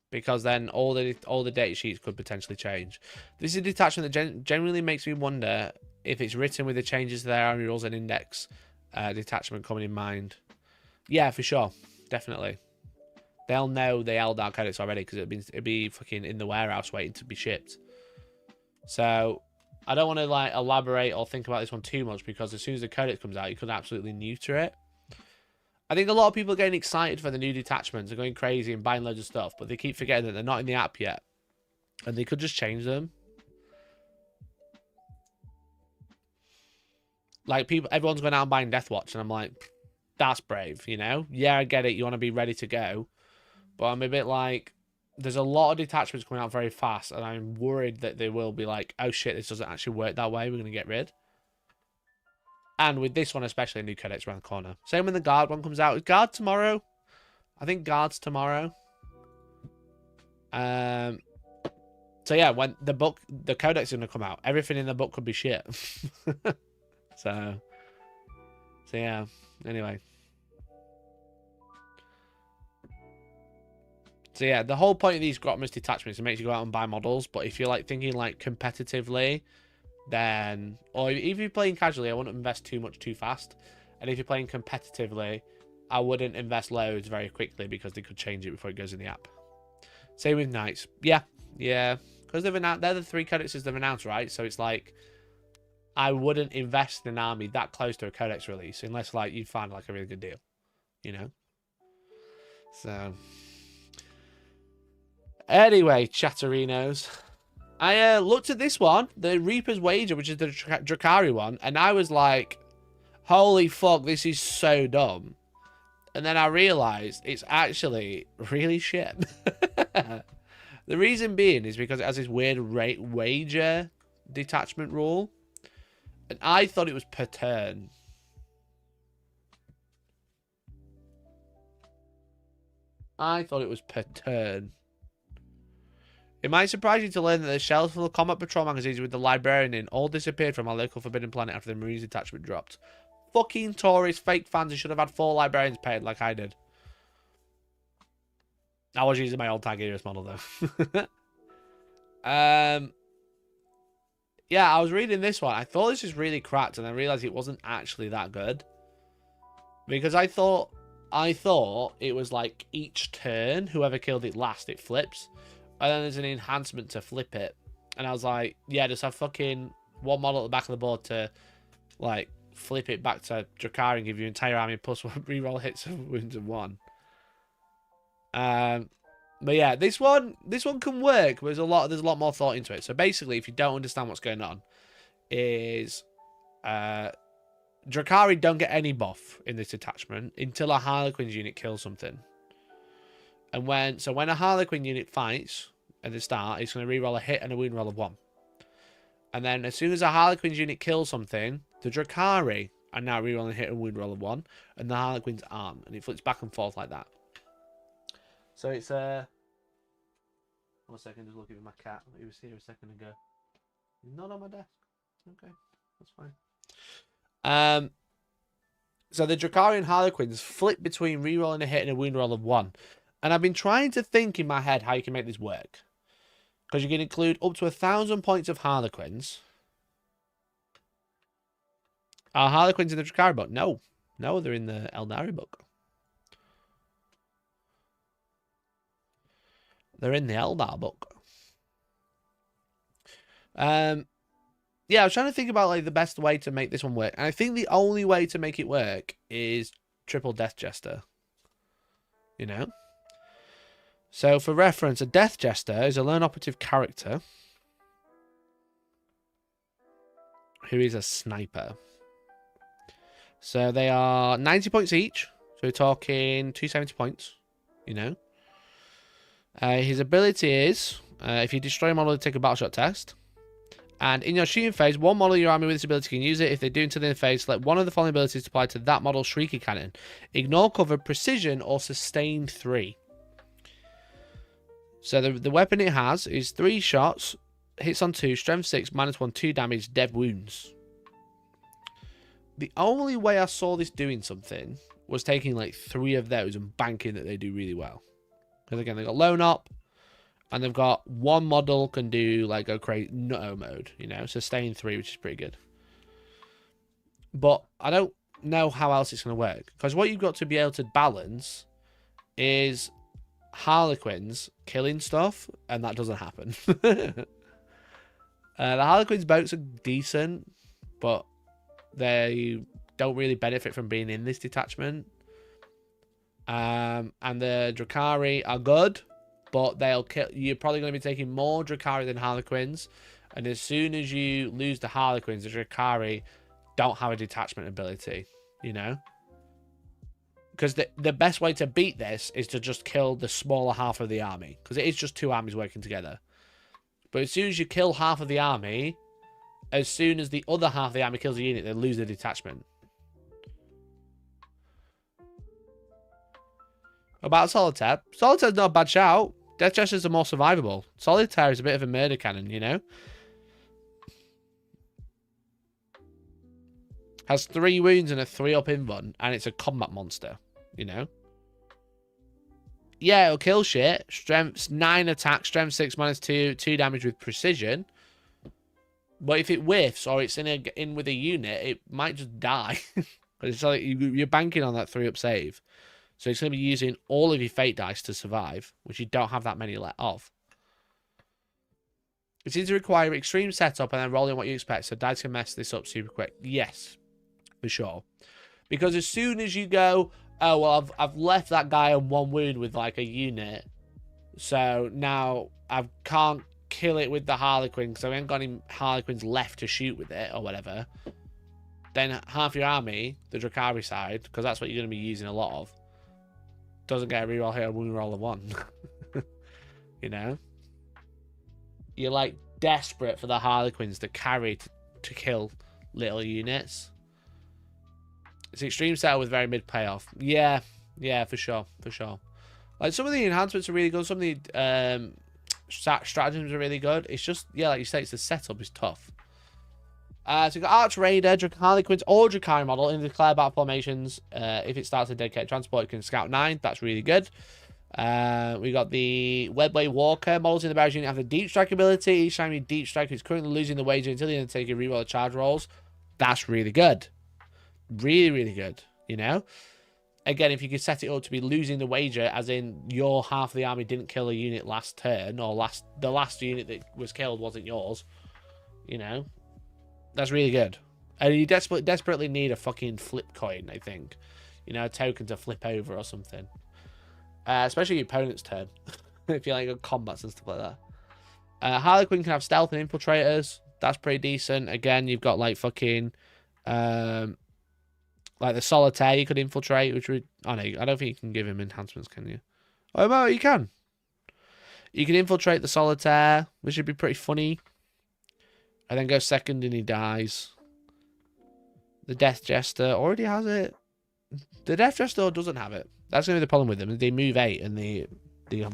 Because then all the data sheets could potentially change. This is a detachment that generally makes me wonder if it's written with the changes to their army rules and index detachment coming in mind. Yeah, for sure. Definitely. They'll know the Eldar Codex already because it'd be fucking in the warehouse waiting to be shipped. So I don't want to like elaborate or think about this one too much because as soon as the Codex comes out, you could absolutely neuter it. I think a lot of people are getting excited for the new detachments and going crazy and buying loads of stuff, but they keep forgetting that they're not in the app yet. And they could just change them. Like, everyone's going out and buying Deathwatch, and I'm like, that's brave, you know? Yeah, I get it, you want to be ready to go. But I'm a bit like, there's a lot of detachments coming out very fast, and I'm worried that they will be like, oh shit, this doesn't actually work that way, we're going to get rid. And with this one especially, a new Codex around the corner. Same when the Guard one comes out. Is Guard tomorrow? I think Guard's tomorrow. So yeah, when the Codex is going to come out, everything in the book could be shit. So yeah, anyway. So yeah, the whole point of these Grotmus detachments is to make you go out and buy models, but if you're like thinking like competitively, then, or if you're playing casually, I wouldn't invest too much too fast. And if you're playing competitively, I wouldn't invest loads very quickly because they could change it before it goes in the app. Same with Knights. Yeah, because they're the 3 codexes they've announced, right? So it's like, I wouldn't invest in an army that close to a codex release unless like you find like a really good deal, you know. So anyway, Chatterinos. I looked at this one, the Reaper's Wager, which is the Drakari one, and I was like, holy fuck, this is so dumb. And then I realised it's actually really shit. The reason being is because it has this weird wager detachment rule. And I thought it was per turn. I thought it was per turn. It might surprise you to learn that the shelves full of combat patrol magazines with the librarian in all disappeared from our local forbidden planet after the Marines detachment dropped. Fucking tourist fake fans who should have had 4 librarians paid like I did. I was using my old Tigerius model though. Yeah, I was reading this one. I thought this was really cracked, and I realized it wasn't actually that good. Because I thought it was like each turn, whoever killed it last, it flips. And then there's an enhancement to flip it. And I was like, yeah, just have fucking one model at the back of the board to, like, flip it back to Drakari and give you entire army plus 1 reroll hits and wounds of 1. But yeah, this one can work, but there's a lot more thought into it. So basically, if you don't understand what's going on, is Drakari don't get any buff in this attachment until a Harlequin's unit kills something. And when a Harlequin unit fights at the start, it's going to reroll a hit and a wound roll of 1. And then as soon as a Harlequin's unit kills something, the Drakari are now rerolling a hit and wound roll of 1, and the Harlequins aren't, and it flips back and forth like that. So it's 1 second, just looking at my cat. He was here a second ago. He's not on my desk. Okay, that's fine. So the Drakari and Harlequins flip between rerolling a hit and a wound roll of 1. And I've been trying to think in my head how you can make this work. Because you can include up to 1,000 points of Harlequins. Are Harlequins in the Drakari book? No. No, they're in the Eldari book. They're in the Eldar book. Yeah, I was trying to think about like the best way to make this one work. And I think the only way to make it work is triple Death Jester. You know? So for reference, a Death Jester is a lone operative character who is a sniper. So they are 90 points each. So we're talking 270 points. You know? His ability is, if you destroy a model, you take a battle shot test. And in your shooting phase, one model of your army with this ability can use it. If they do until the end of the phase, select one of the following abilities to apply to that model's Shrieky Cannon. Ignore cover, precision, or sustain 3. So the weapon it has is 3 shots, hits on 2, strength 6, -1, 2 damage, dev wounds. The only way I saw this doing something was taking like 3 of those and banking that they do really well. Because again, they've got lone op, and they've got one model can do like go crazy nutto mode, you know, sustain 3, which is pretty good. But I don't know how else it's going to work, because what you've got to be able to balance is Harlequins killing stuff, and that doesn't happen. The Harlequins boats are decent, but they don't really benefit from being in this detachment. And the Drakari are good, but they'll kill. You're probably going to be taking more Drakari than Harlequins, and as soon as you lose the Harlequins, the Drakari don't have a detachment ability, you know? Because the best way to beat this is to just kill the smaller half of the army, because it is just 2 armies working together. But as soon as you kill half of the army, as soon as the other half of the army kills the unit, they lose the detachment. About Solitaire. Solitaire's not a bad shout. Death Jesters are more survivable. Solitaire is a bit of a murder cannon, you know? Has 3 wounds and a 3-up invuln, and it's a combat monster, you know? Yeah, it'll kill shit. Strength 9 attack, strength 6 -2, 2 damage with precision. But if it whiffs or it's in with a unit, it might just die. Because it's like you're banking on that 3-up save. So it's going to be using all of your fate dice to survive, which you don't have that many left of. It seems to require extreme setup and then rolling what you expect, so dice can mess this up super quick. Yes, for sure. Because as soon as you go, oh, well, I've left that guy on 1 wound with like a unit, so now I can't kill it with the Harlequin because I haven't got any Harlequins left to shoot with it or whatever. Then half your army, the Drakari side, because that's what you're going to be using a lot of, doesn't get a reroll here, a wound roll of 1. You know? you're like desperate for the Harlequins to carry to kill little units. It's extreme setup with very mid payoff. Yeah, for sure. Like some of the enhancements are really good. Some of the stratagems are really good. It's just, yeah, like you say, it's the setup is tough. So you've got Arch Raider, Harlequins, or Drakari model in the declare battle formations. If it starts a dedicated transport, it can scout 9. That's really good. We got the Webway Walker models in the barrage unit have the deep strike ability. Each time you deep strike, it's currently losing the wager until the end take a reroll the charge rolls. That's really good. Really good, you know? Again, if you could set it up to be losing the wager, as in your half of the army didn't kill a unit last turn, or the last unit that was killed wasn't yours, you know? That's really good. And you desperately need a fucking flip coin, I think. You know, a token to flip over or something. Especially your opponent's turn. If you're like on combats and stuff like that. Harlequin can have stealth and infiltrators. That's pretty decent. Again, you've got like fucking... like the Solitaire you could infiltrate, which would... Oh no, I don't think you can give him enhancements, can you? Oh, no, you can. You can infiltrate the Solitaire, which would be pretty funny. And then go second and he dies. The Death Jester already has it. The Death Jester doesn't have it. That's going to be the problem with them. They move 8 and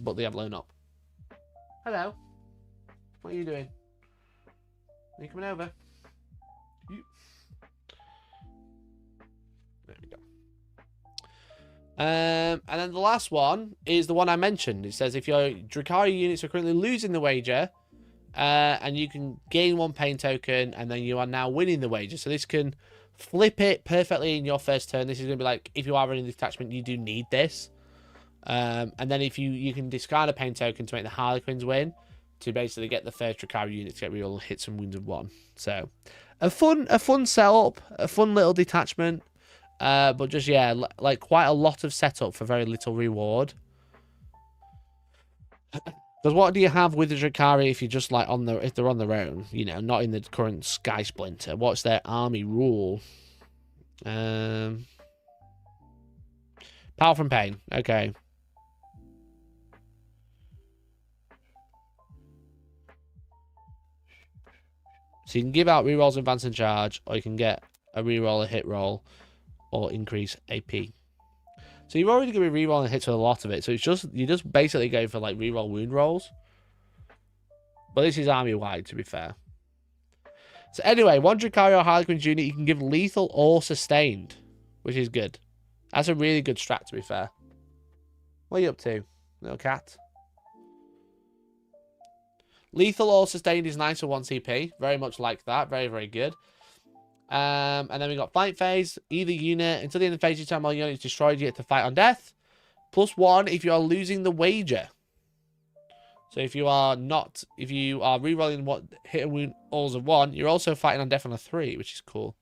but they have blown up. Hello. What are you doing? Are you coming over? There we go. And then the last one is the one I mentioned. It says if your Drakari units are currently losing the wager, and you can gain 1 pain token, and then you are now winning the wager. So this can flip it perfectly in your first turn. This is going to be like, if you are running the detachment, you do need this. And then if you can discard a pain token to make the Harlequins win, to basically get the first Drakari unit to get real hits and wounds of 1. So a fun setup, a fun little detachment. But just, yeah, like quite a lot of setup for very little reward. Because what do you have with the Drakari if you're just like if they're on their own, you know, not in the current Sky Splinter? What's their army rule? Power from pain. Okay. So you can give out rerolls, advance and charge, or you can get a reroll, a hit roll, or increase AP. So you're already going to be rerolling hits with a lot of it. So it's just, you're just basically going for like reroll wound rolls. But this is army wide, to be fair. So anyway, 1 Drakari or Harlequins unit, you can give lethal or sustained, which is good. That's a really good strat, to be fair. What are you up to, little cat? Lethal or sustained is nice for 1 CP. Very much like that. Very, very good. And then we got fight phase. Either unit, until the end of the phase, each time all units destroyed, you get to fight on death. +1 if you are losing the wager. So if you are rerolling what hit and wound rolls of 1, you're also fighting on death on a 3, which is cool.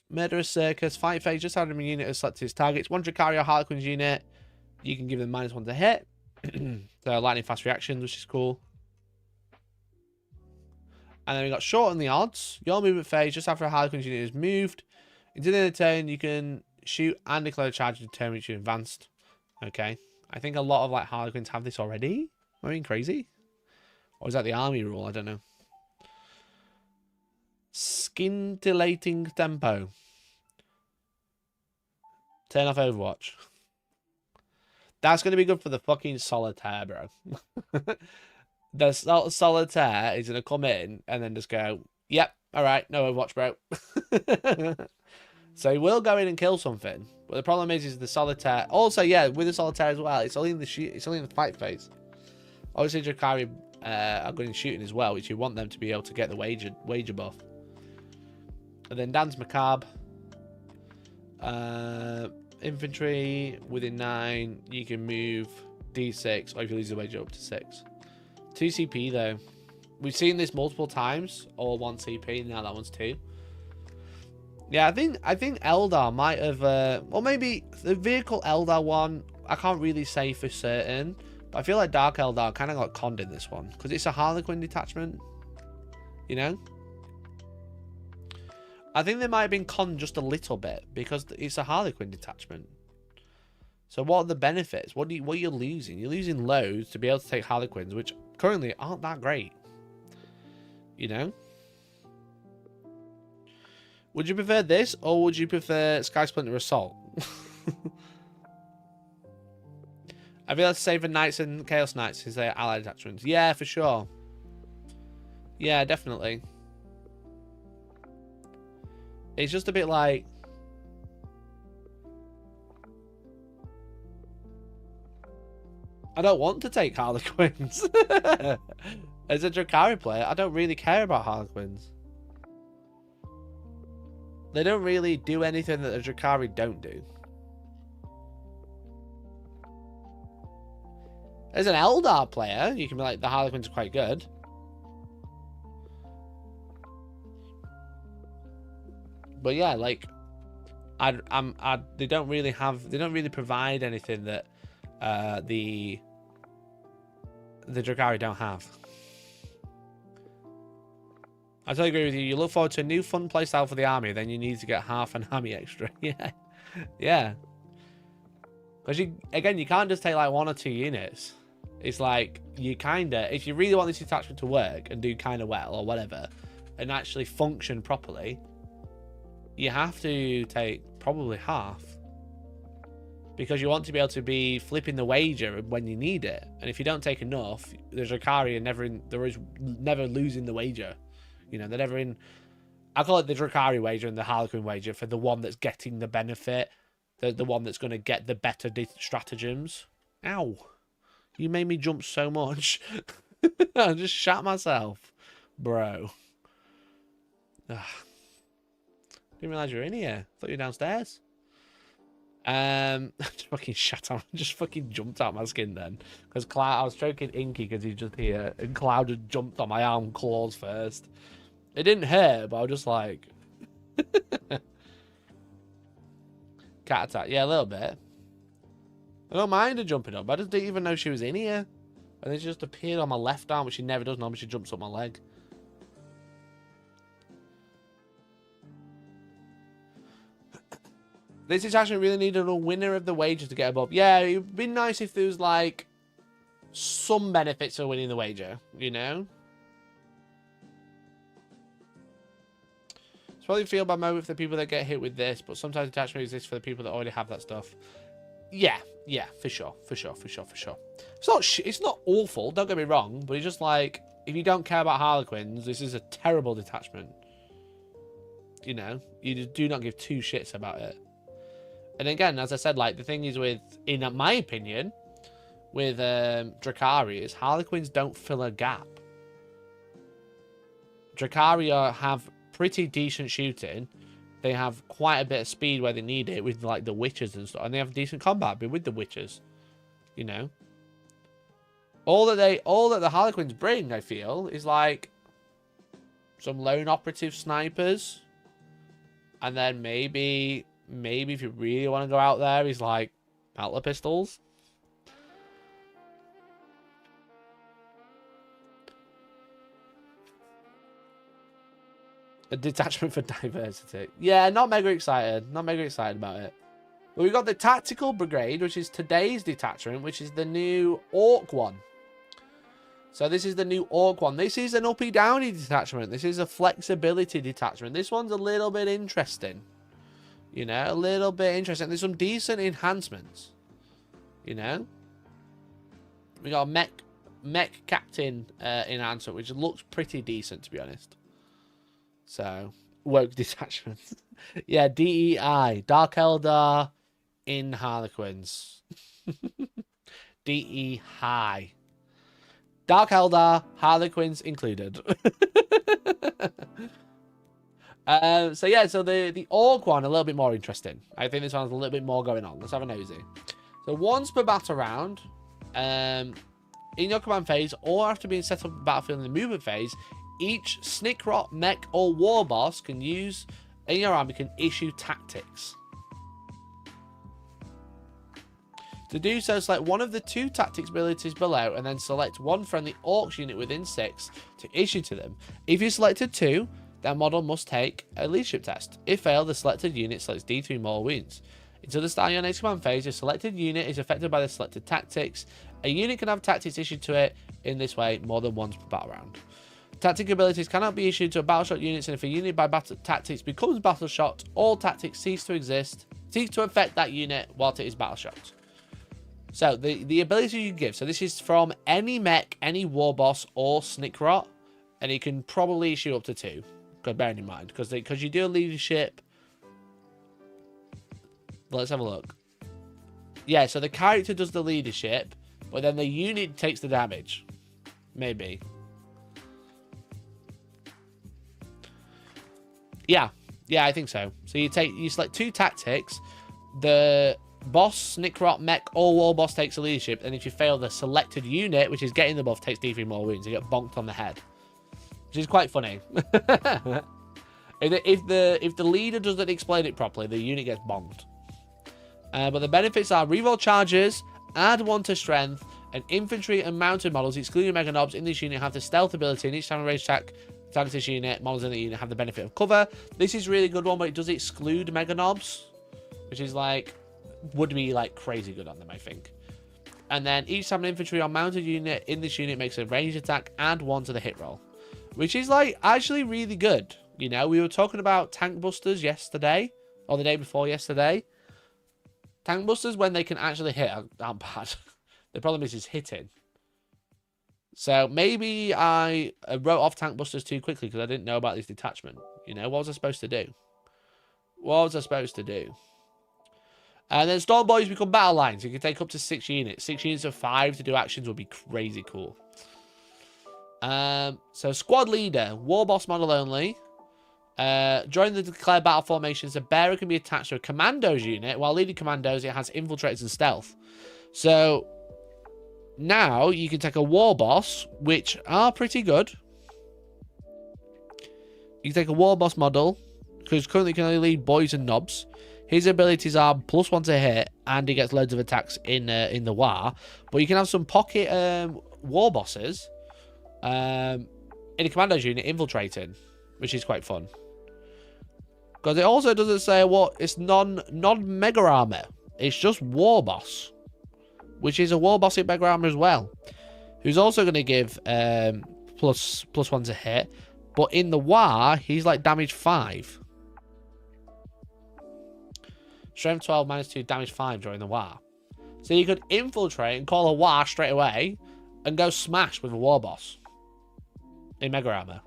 Murderous Circus. Fight phase. Just having a unit has selected its targets. 1 Drakari or Harlequins unit. You can give them -1 to hit. So lightning fast reactions, which is cool. And then we got shorten the odds. Your movement phase, just after a Harlequins unit is moved. Until the end of the turn, you can shoot and declare a charge at the turn which you advanced. Okay. I think a lot of like Harlequins have this already. Am I being crazy? Or is that the army rule? I don't know. Scintillating tempo. Turn off Overwatch. That's going to be good for the fucking Solitaire, bro. The Solitaire is going to come in and then just go, yep, all right, no Overwatch, bro. So he will go in and kill something. But the problem is the Solitaire. Also, yeah, with the Solitaire as well, it's only in the fight phase. Obviously, Drakari are going shooting as well, which you want them to be able to get the wager buff. And then Dance Macabre. Infantry within 9, you can move D6, or if you lose the wager up to 6. 2 CP though. We've seen this multiple times, or 1 CP, now that one's 2. Yeah, I think Eldar might have, or maybe the vehicle Eldar one, I can't really say for certain, but I feel like Dark Eldar kind of got conned in this one, because it's a Harlequin detachment, you know? I think they might have been conned just a little bit, because it's a Harlequin detachment. So what are the benefits? What are you losing? You're losing loads to be able to take Harlequins, which currently aren't that great. You know? Would you prefer this, or would you prefer Sky Splinter Assault? I feel that's safer Knights and Chaos Knights is their allied attachments. Yeah, for sure. Yeah, definitely. It's just a bit like... I don't want to take Harlequins. As a Drakari player, I don't really care about Harlequins. They don't really do anything that the Drakari don't do. As an Eldar player, you can be like, the Harlequins are quite good. But yeah, like, they don't really provide anything that the Drakari don't have. I totally agree with you. You look forward to a new fun playstyle for the army, then you need to get half an army extra. Yeah, yeah. Because again, you can't just take like 1 or 2 units. It's like you kinda, if you really want this detachment to work and do kind of well or whatever, and actually function properly, you have to take probably half. Because you want to be able to be flipping the wager when you need it. And if you don't take enough, the Drakari are never losing the wager. You know, they're never in... I call it the Drakari wager and the Harlequin wager for the one that's getting the benefit. The one that's going to get the better stratagems. Ow. You made me jump so much. I just shat myself. Bro. Ugh. Didn't realise you were in here. Thought you were downstairs. Just fucking jumped out my skin then. Because I was stroking Inky because he's just here. And Cloud had jumped on my arm claws first. It didn't hurt, but I was just like... Cat attack. Yeah, a little bit. I don't mind her jumping up. I just didn't even know she was in here. And then she just appeared on my left arm, which she never does. Normally she jumps up my leg. This is actually really needed a winner of the wager to get above. Yeah, it would be nice if there was, like, some benefits of winning the wager, you know? It's probably feel bad moment for the people that get hit with this, but sometimes attachment exists for the people that already have that stuff. Yeah, for sure. It's not awful, don't get me wrong, but it's just like, if you don't care about Harlequins, this is a terrible detachment. You know? You just do not give 2 shits about it. And again, as I said, like, the thing is with, in my opinion, with Drakari is Harlequins don't fill a gap. Drakari have pretty decent shooting. They have quite a bit of speed where they need it with, like, the witches and stuff. And they have decent combat with the witches. You know? All that the Harlequins bring, I feel, is, like, some lone operative snipers. And then maybe if you really want to go out there, he's like Outlaw pistols. A detachment for diversity. Yeah, not mega excited. Not mega excited about it. But we've got the Tactical Brigade, which is today's detachment, which is the new Orc one. So this is the new Orc one. This is an uppy-downy detachment. This is a flexibility detachment. This one's a little bit interesting. You know, a little bit interesting. There's some decent enhancements. You know? We got a mech captain enhancement, which looks pretty decent, to be honest. So, woke detachment. Yeah, DEI. Dark Eldar in Harlequins. DE high. Dark Eldar, Harlequins included. So yeah, so the Orc one, a little bit more interesting. I think this one has a little bit more going on. Let's have a nosy. So once per battle round, in your command phase, or after being set up in the battlefield in the movement phase, each Snickrot, Mech, or War Boss can use, in your army, can issue tactics. To do so, select one of the 2 tactics abilities below, and then select one friendly Orcs unit within 6 to issue to them. If you selected 2, that model must take a leadership test. If failed, the selected unit selects D3 more wounds. Until the start of your next command phase, a selected unit is affected by the selected tactics. A unit can have tactics issued to it in this way more than once per battle round. Tactic abilities cannot be issued to battleshot units, and if a unit by battle tactics becomes battleshot, all tactics cease to affect that unit whilst it is battleshot. So the ability you give, so this is from any mech, any war boss, or Snickrot, and it can probably issue up to 2. Bear in mind, because you do a leadership. Let's have a look. Yeah, so the character does the leadership, but then the unit takes the damage. Maybe. Yeah, I think so. So you select 2 tactics. The boss, Snickrot, mech, or war boss takes the leadership, and if you fail, the selected unit, which is getting the buff, takes D3 more wounds. You get bonked on the head, which is quite funny. If the leader doesn't explain it properly, the unit gets bonked. But the benefits are reroll charges, add 1 to strength, and infantry and mounted models, excluding mega knobs, in this unit have the stealth ability, and each time a range attack targets this unit, models in the unit have the benefit of cover. This is really good one, but it does exclude mega knobs, which is like, would be like crazy good on them, I think. And then each time an infantry or mounted unit in this unit makes a ranged attack, add 1 to the hit roll, which is like actually really good. You know, we were talking about tank busters yesterday, or the day before yesterday. Tank busters, when they can actually hit, aren't bad. The problem is hitting. So maybe I wrote off tank busters too quickly because I didn't know about this detachment. You know, what was I supposed to do? And then Stormboyz become battle lines. You can take up to 6 units. 6 units of 5 to do actions would be crazy cool. So squad leader, war boss model only. During the declared battle formations, the bearer can be attached to a commandos unit. While leading commandos, it has infiltrators and stealth. So now you can take a war boss, which are pretty good. You can take a war boss model, because currently you can only lead boys and knobs. His abilities are +1 to hit, and he gets loads of attacks in the war. But you can have some pocket war bosses in a commandos unit infiltrating, which is quite fun. Because it also doesn't say what it's non-mega armor. It's just war boss, which is a war boss in mega armor as well, who's also going to give +1 to hit. But in the war, he's like damage 5. Strength 12 -2, damage 5 during the war. So you could infiltrate and call a war straight away and go smash with a war boss in mega armor.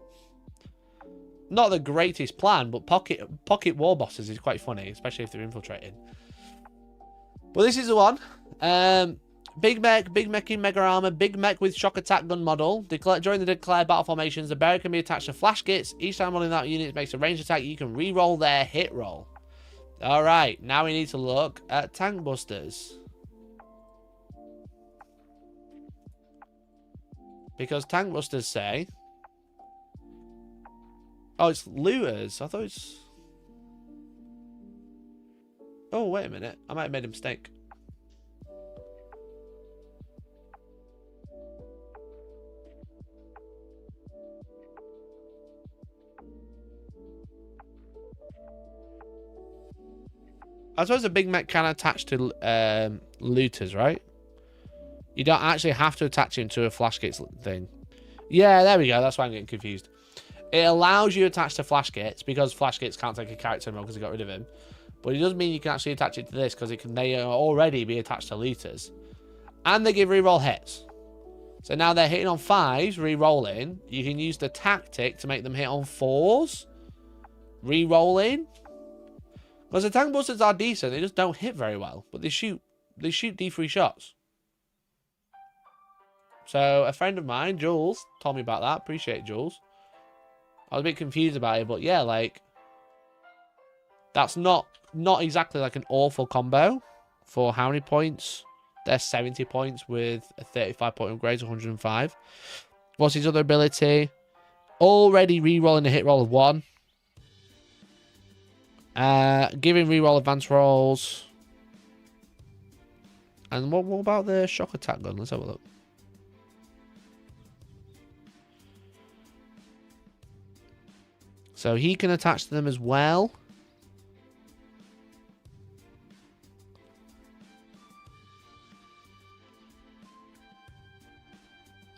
Not the greatest plan, but pocket war bosses is quite funny, especially if they're infiltrating. But this is the one. Big mech in mega armor, big mech with shock attack gun model. During the declared battle formations, the bearer can be attached to flash kits. Each time one of that unit makes a ranged attack, you can re-roll their hit roll. Alright, now we need to look at tank busters. Because tank busters say... Oh, it's looters. I thought it's... Oh, wait a minute. I might have made a mistake. I suppose a big mech can attach to looters, right? You don't actually have to attach him to a flash kits thing. Yeah, there we go. That's why I'm getting confused. It allows you to attach to flash kits because flash kits can't take a character anymore because they got rid of him. But it doesn't mean you can actually attach it to this because they already be attached to looters. And they give reroll hits. So now they're hitting on 5s, re-rolling. You can use the tactic to make them hit on 4s, re-rolling. Because the tank busters are decent, they just don't hit very well. But they shoot D3 shots. So a friend of mine, Jules, told me about that. Appreciate it, Jules. I was a bit confused about it, but yeah, like, that's not exactly like an awful combo. For how many points? They're 70 points with a 35 point upgrade, 105. What's his other ability? Already re-rolling a hit roll of 1. Giving re-roll advance rolls. And what about the shock attack gun? Let's have a look. So he can attach to them as well.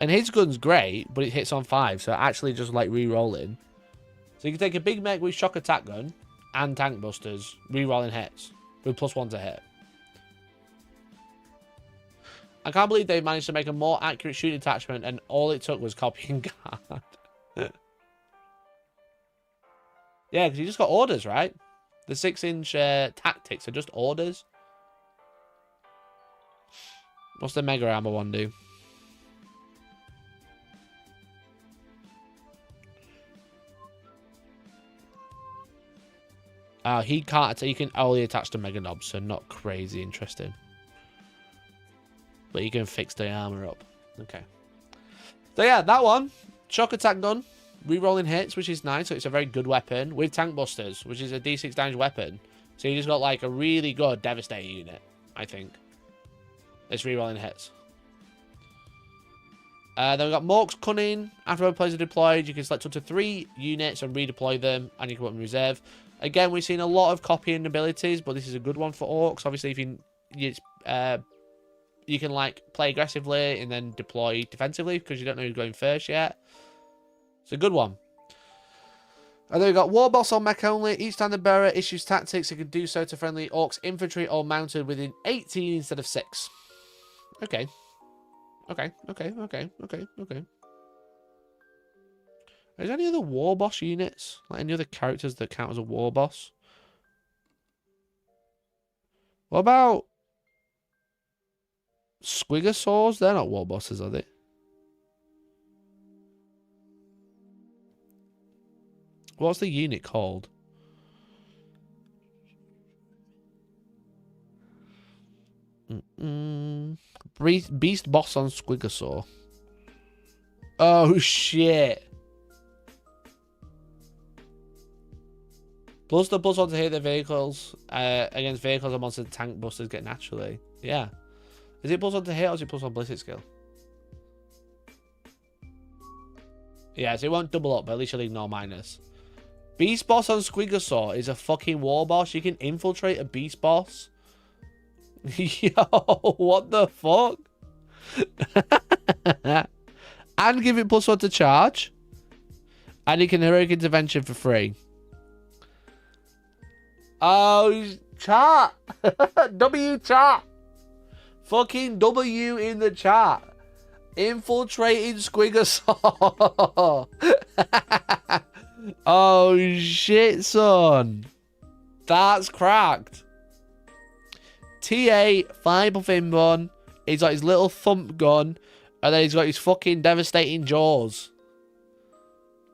And his gun's great, but it hits on 5, so actually just like re-rolling. So you can take a big mech with shock attack gun and tank busters, re-rolling hits with +1 to hit. I can't believe they've managed to make a more accurate shooting attachment, and all it took was copying guard. Yeah, because you just got orders, right? The 6-inch tactics are just orders. What's the mega armor one do? He can't. He can only attach to mega knobs, so not crazy interesting. But you can fix the armor up. Okay. So yeah, that one. Shock attack gun. Rerolling hits, which is nice. So it's a very good weapon. With tank busters, which is a D6 damage weapon. So you just got like a really good devastator unit, I think. It's rerolling hits. Then we've got Mork's Cunning. After both players are deployed, you can select up to 3 units and redeploy them. And you can put them in reserve. Again, we've seen a lot of copying abilities, but this is a good one for orcs. Obviously, if you can like play aggressively and then deploy defensively because you don't know who's going first yet. It's a good one. And then we've got War Boss on mech only. Each standard bearer issues tactics. It can do so to friendly orcs, infantry, or mounted within 18 instead of 6. Okay. Okay. Is there any other War Boss units? Like any other characters that count as a War Boss? What about Squigosaurs? They're not War Bosses, are they? What's the unit called? Beast Boss on Squigosaur. Oh, shit. Plus the +1 to hit the vehicles against vehicles and monsters tank busters get naturally. Yeah. Is it +1 to hit or is it +1 ballistic skill? Yeah, so it won't double up, but at least you'll ignore minus. Beast Boss on Squigosaur is a fucking war boss. You can infiltrate a beast boss. Yo, what the fuck? And give it +1 to charge. And you can heroic intervention for free. Oh, chat. W chat. Fucking W in the chat. Infiltrating Squigosaur. Oh, shit, son. That's cracked. TA, 5 inborn. He's got his little thump gun. And then he's got his fucking devastating jaws.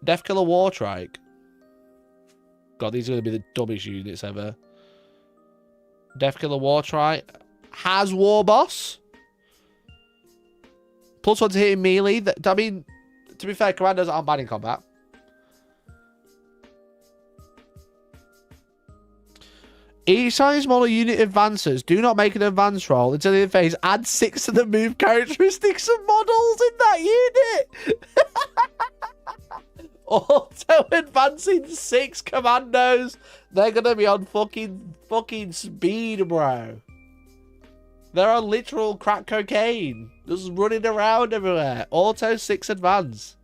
Death Killer Wartrike. God, these are going to be the dumbest units ever. Death Killer Wartrike. Has War Boss. +1 to hit in melee. I mean, to be fair, commandos aren't bad in combat. Each time a smaller unit advances, do not make an advance roll until in the phase. Add 6 to the move characteristics and models in that unit. Auto advancing 6 commandos. They're gonna be on fucking speed, bro. They're on literal crack cocaine, just running around everywhere. Auto 6 advance.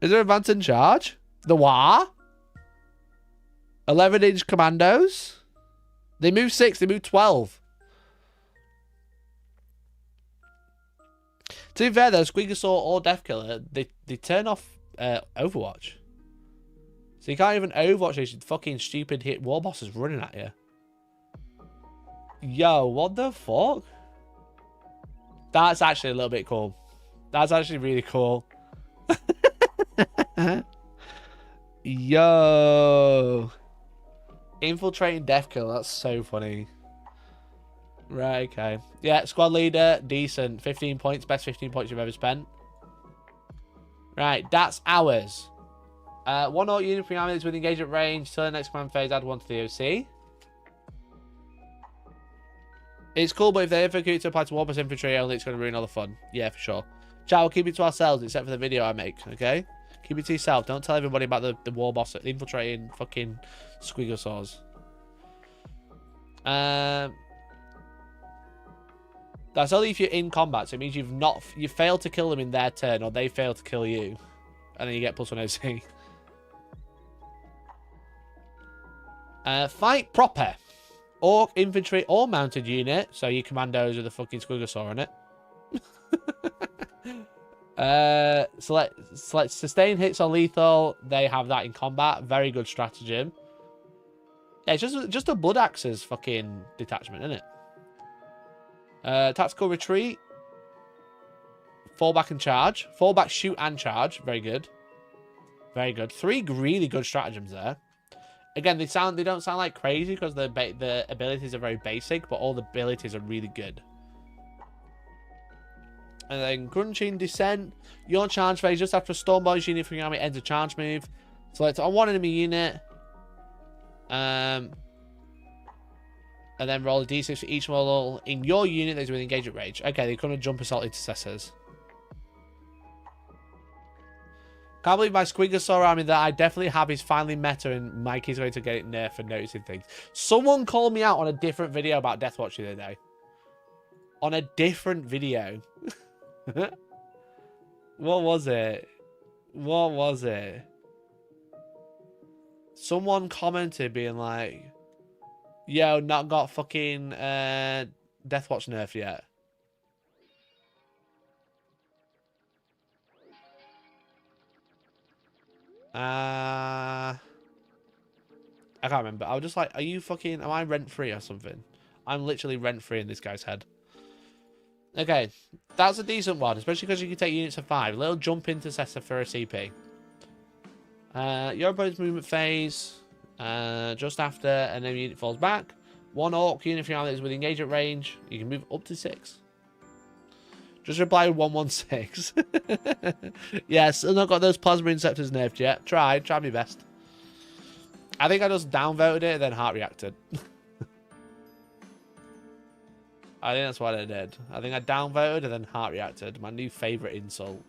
Is there advance in charge? The what? 11-inch commandos? They move 6, they move 12. To be fair though, Squigosaur or Death Killer, they turn off Overwatch. So you can't even Overwatch these fucking stupid hit war bosses running at you. Yo, what the fuck? That's actually a little bit cool. That's actually really cool. Yo. Infiltrating Death Killer, that's so funny. Right, okay. Yeah, squad leader, decent. 15 points, best 15 points you've ever spent. Right, that's ours. 1 orc unit army is with engagement range. Till the next command phase, add 1 to the OC. It's cool, but if they ever to apply to War Boss infantry only, it's going to ruin all the fun. Yeah, for sure. Chat, we'll keep it to ourselves, except for the video I make, okay? Keep it to yourself. Don't tell everybody about the War Boss infiltrating fucking Squigosaurs. That's only if you're in combat, so it means you failed to kill them in their turn, or they fail to kill you. And then you get +1 OC. Fight proper. Orc, infantry, or mounted unit. So your commandos with a fucking squigosaur on it. Select sustain hits or lethal. They have that in combat. Very good stratagem. Yeah, it's just a blood axes fucking detachment, isn't it? Tactical retreat. Fall back and charge. Fall back, shoot, and charge. Very good. Very good. 3 really good stratagems there. Again, they don't sound like crazy because the abilities are very basic, but all the abilities are really good. And then Crunching Descent. Your charge phase just after a Stormboyz unit from your army ends a charge move. Select on one enemy unit. And then roll a d6 for each model in your unit that is within engagement range. Okay, they come and jump assault intercessors. Can't believe my Squigosaur army that I definitely have is finally meta and Mikey's going to get it nerfed for noticing things. Someone called me out on a different video about Deathwatch the other day. On a different video. What was it? What was it? Someone commented being like, yo, not got fucking Deathwatch nerfed yet. I can't remember. I was just like, are you fucking... Am I rent-free or something? I'm literally rent-free in this guy's head. Okay. That's a decent one, especially because you can take units of 5. A little jump intercessor for a CP. Your opponent's movement phase. Just after an enemy unit falls back. 1 orc unit from your army that is within engagement range. You can move up to 6. Just reply with 116. Yes, I've not got those plasma inceptors nerfed yet. Try my best. I think I just downvoted it and then heart reacted. I think that's what I did. I think I downvoted and then heart reacted. My new favourite insult.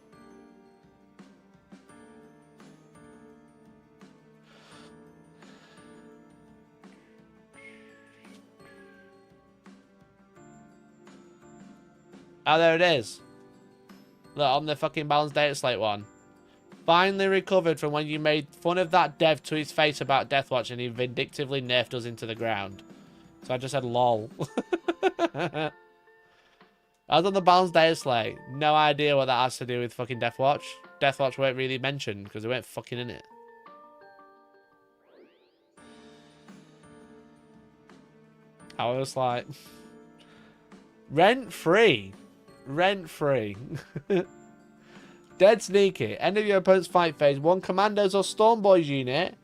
Oh, there it is. Look, on the fucking balanced data slate one. Finally recovered from when you made fun of that dev to his face about Deathwatch and he vindictively nerfed us into the ground. So I just said lol. I was on the balanced data slate. No idea what that has to do with fucking Deathwatch. Deathwatch weren't really mentioned because they weren't fucking in it. I was like... Rent-free. Rent-free. Dead sneaky. End of your opponent's fight phase. 1 commandos or Stormboyz unit.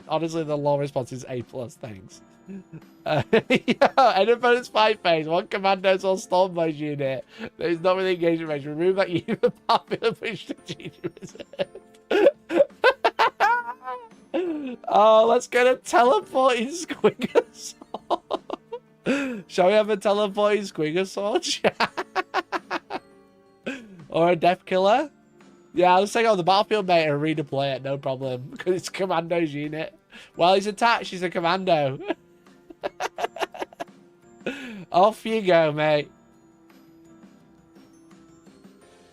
Honestly, the law response is A+, thanks. End of opponent's fight phase. 1 commandos or Stormboyz unit that is not really engagement range. Remove that unit from popular push strategic reserve. Oh, let's get a teleporting Squigosaur. Shall we have a teleporting Squigosaur? Or a Death Killer? Yeah, I'll just take on the battlefield, mate, and redeploy it, no problem. Because it's a commando's unit. While he's attached, he's a commando. Off you go, mate.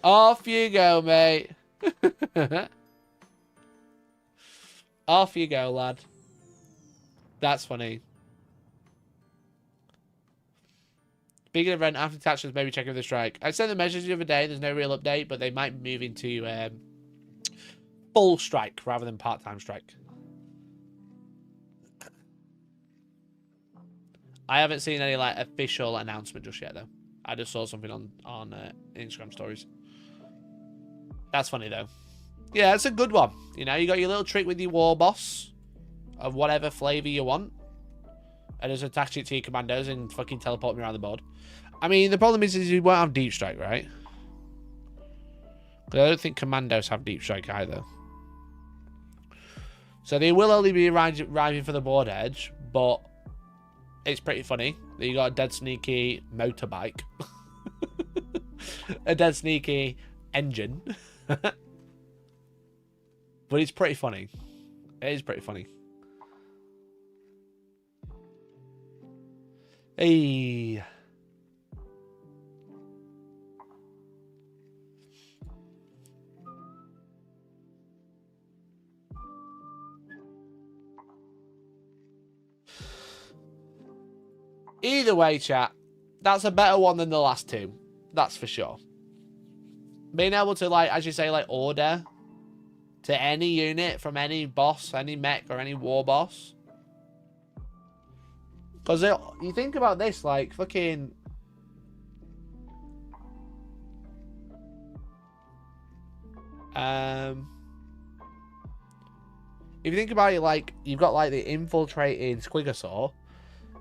Off you go, mate. Off you go, lad. That's funny. Speaking of rent, after detachments, maybe check over the strike. I sent the measures the other day. There's no real update, but they might move into full strike rather than part-time strike. I haven't seen any like official announcement just yet, though. I just saw something on Instagram stories. That's funny, though. Yeah, it's a good one. You know, you got your little trick with your war boss of whatever flavor you want. And just attach it to your commandos and fucking teleport me around the board. I mean, the problem is you won't have deep strike, right? Because I don't think commandos have deep strike either. So they will only be arriving for the board edge, but it's pretty funny that you got a dead sneaky motorbike. A dead sneaky engine. But it's pretty funny. It is pretty funny. Hey. Either way, chat, that's a better one than the last two. That's for sure. Being able to, like, as you say, like, order to any unit from any boss, any mech, or any war boss. Because you think about this, like, fucking... If you think about it, like, you've got, like, the infiltrating Squigosaur.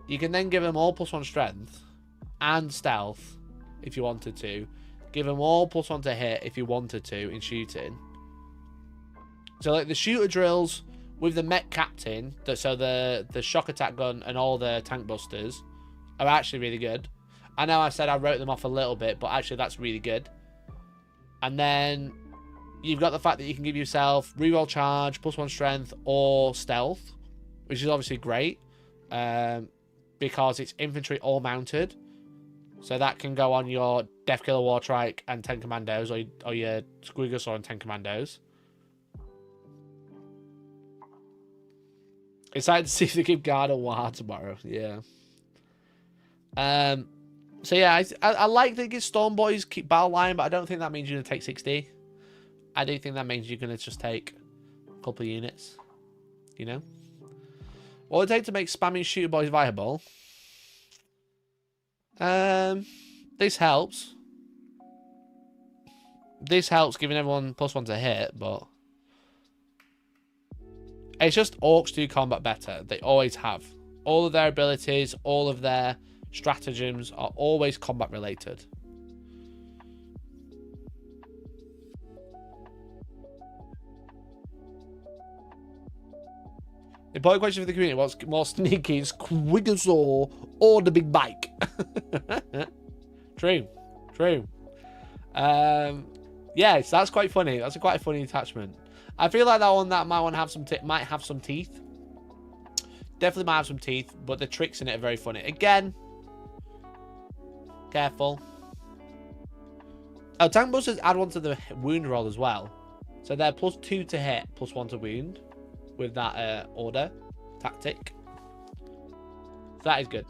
You can then give them all +1 strength and stealth, if you wanted to. Give them all +1 to hit, if you wanted to, in shooting. So, like, the shooter drills with the mech captain, so the shock attack gun and all the tank busters are actually really good. I know I said I wrote them off a little bit, but actually that's really good. And then you've got the fact that you can give yourself reroll charge, +1 strength, or stealth, which is obviously great, because it's infantry all mounted. So that can go on your Deathkiller Wartrike and 10 Commandos, or your Squigosaur and 10 Commandos. Excited to see if they keep guard on War tomorrow. Yeah. So yeah, I like that Stormboyz keep battle line, but I don't think that means you're gonna take 60. I do think that means you're gonna just take a couple of units. You know. What would it take to make spamming shooter boys viable? This helps. This helps giving everyone +1 to hit, but it's just orcs do combat better. They always have. All of their abilities, all of their stratagems are always combat related. The important question for the community: what's more sneaky, Squigosaur or the big bike? True, true. Yes, that's quite funny. That's quite a funny attachment. I feel like that one might have some teeth. Definitely might have some teeth, but the tricks in it are very funny. Again, careful. Oh, tank busters add 1 to the wound roll as well, so they're +2 to hit, +1 to wound with that order tactic. So that is good.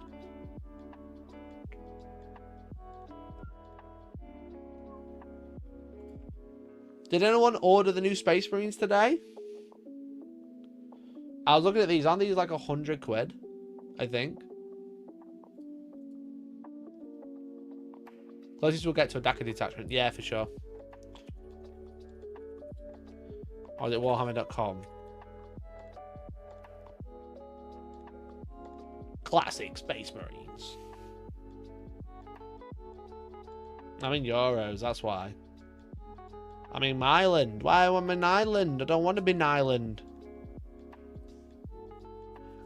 Did anyone order the new Space Marines today? I was looking at these. Aren't these like 100 quid? I think. Closest we'll get to a DACA detachment. Yeah, for sure. Or is it Warhammer.com? Classic Space Marines. I'm in Euros, that's why. I'm in Ireland. Why am I in Ireland? I don't want to be in Ireland.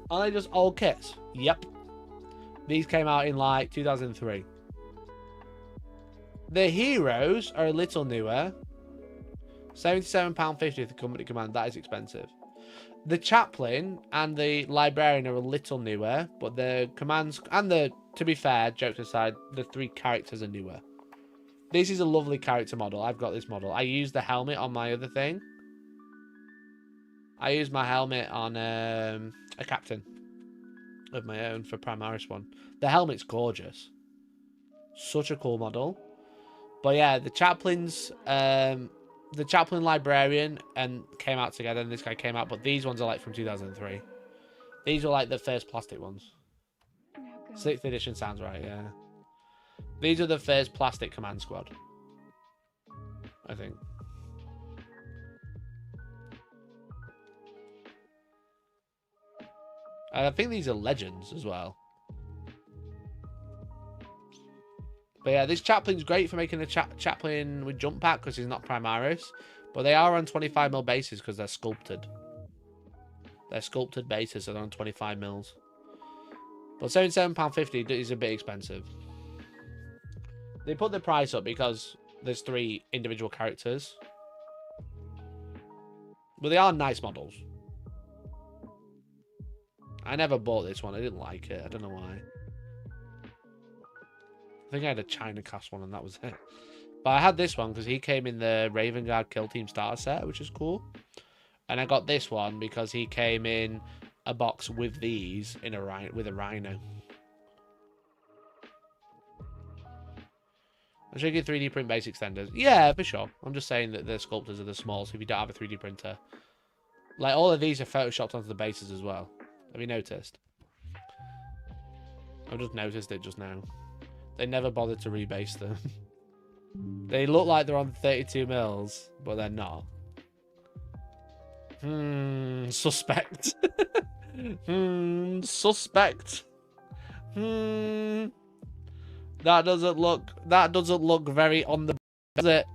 Are they just old kits? Yep. These came out in like 2003. The heroes are a little newer. £77.50 for company command. That is expensive. The chaplain and the librarian are a little newer, but the commands and the, to be fair, jokes aside, the 3 characters are newer. This is a lovely character model. I've got this model. I use the helmet on my other thing. I use my helmet on a captain of my own for Primaris one. The helmet's gorgeous. Such a cool model. But yeah, the chaplains, the chaplain librarian and came out together, and this guy came out. But these ones are like from 2003. These are like the first plastic ones. 6th edition sounds right, yeah. These are the first plastic command squad, I think. I think these are legends as well. But yeah, this chaplain's great for making a chaplain with jump pack because he's not Primaris. But they are on 25mm bases because they're sculpted. They're sculpted bases, so they're on 25mm. But £77.50 is a bit expensive. They put the price up because there's 3 individual characters. But they are nice models. I never bought this one. I didn't like it. I don't know why. I think I had a China cast one and that was it. But I had this one because he came in the Raven Guard Kill Team starter set, which is cool. And I got this one because he came in a box with these in with a Rhino. I'll show you 3D print base extenders. Yeah, for sure. I'm just saying that the sculptors are the small, so if you don't have a 3D printer. Like, all of these are photoshopped onto the bases as well. Have you noticed? I've just noticed it just now. They never bothered to rebase them. They look like they're on 32 mils, but they're not. Suspect. Suspect. That doesn't look very on the, does it?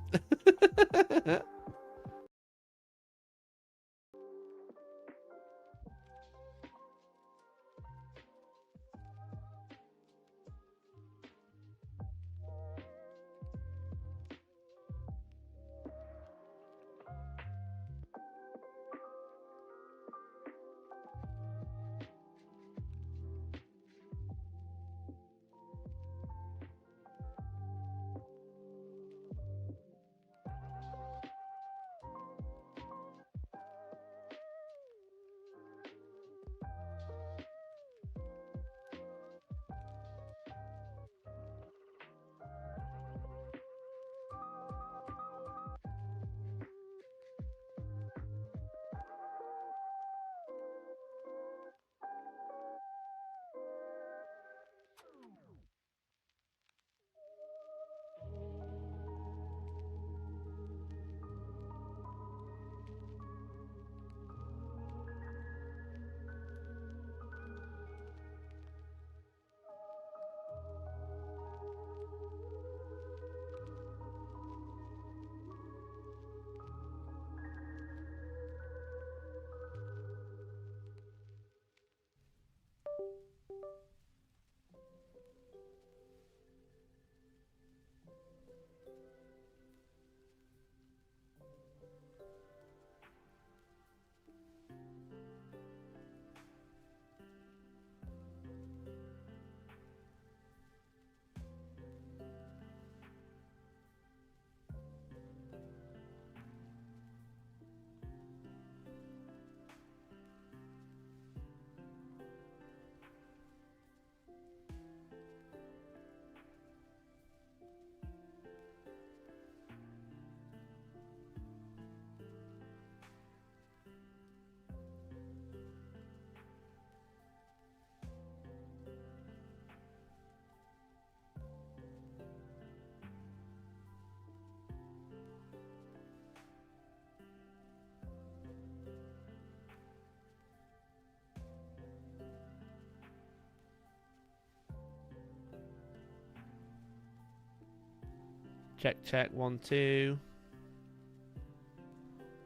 Check, check, 1, 2.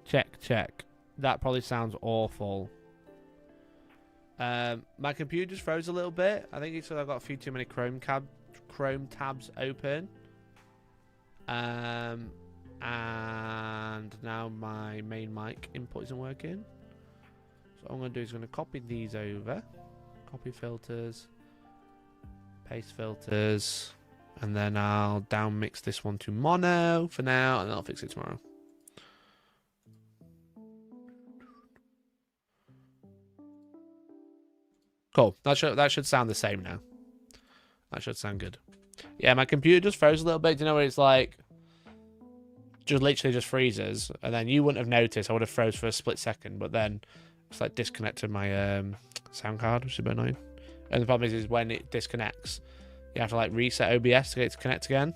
Check, check. That probably sounds awful. My computer just froze a little bit. I think it's because I've got a few too many Chrome tabs open. And now my main mic input isn't working. So what I'm going to do is going to copy these over. Copy filters. Paste filters. And then I'll down mix this one to mono for now, and then I'll fix it tomorrow. Cool. That should sound the same now. That should sound good. Yeah, my computer just froze a little bit. Do you know where it's like just literally just freezes, and then you wouldn't have noticed. I would have froze for a split second, but then it's like disconnected my sound card, which is a bit annoying. And the problem is when it disconnects, you have to like reset OBS to get it to connect again.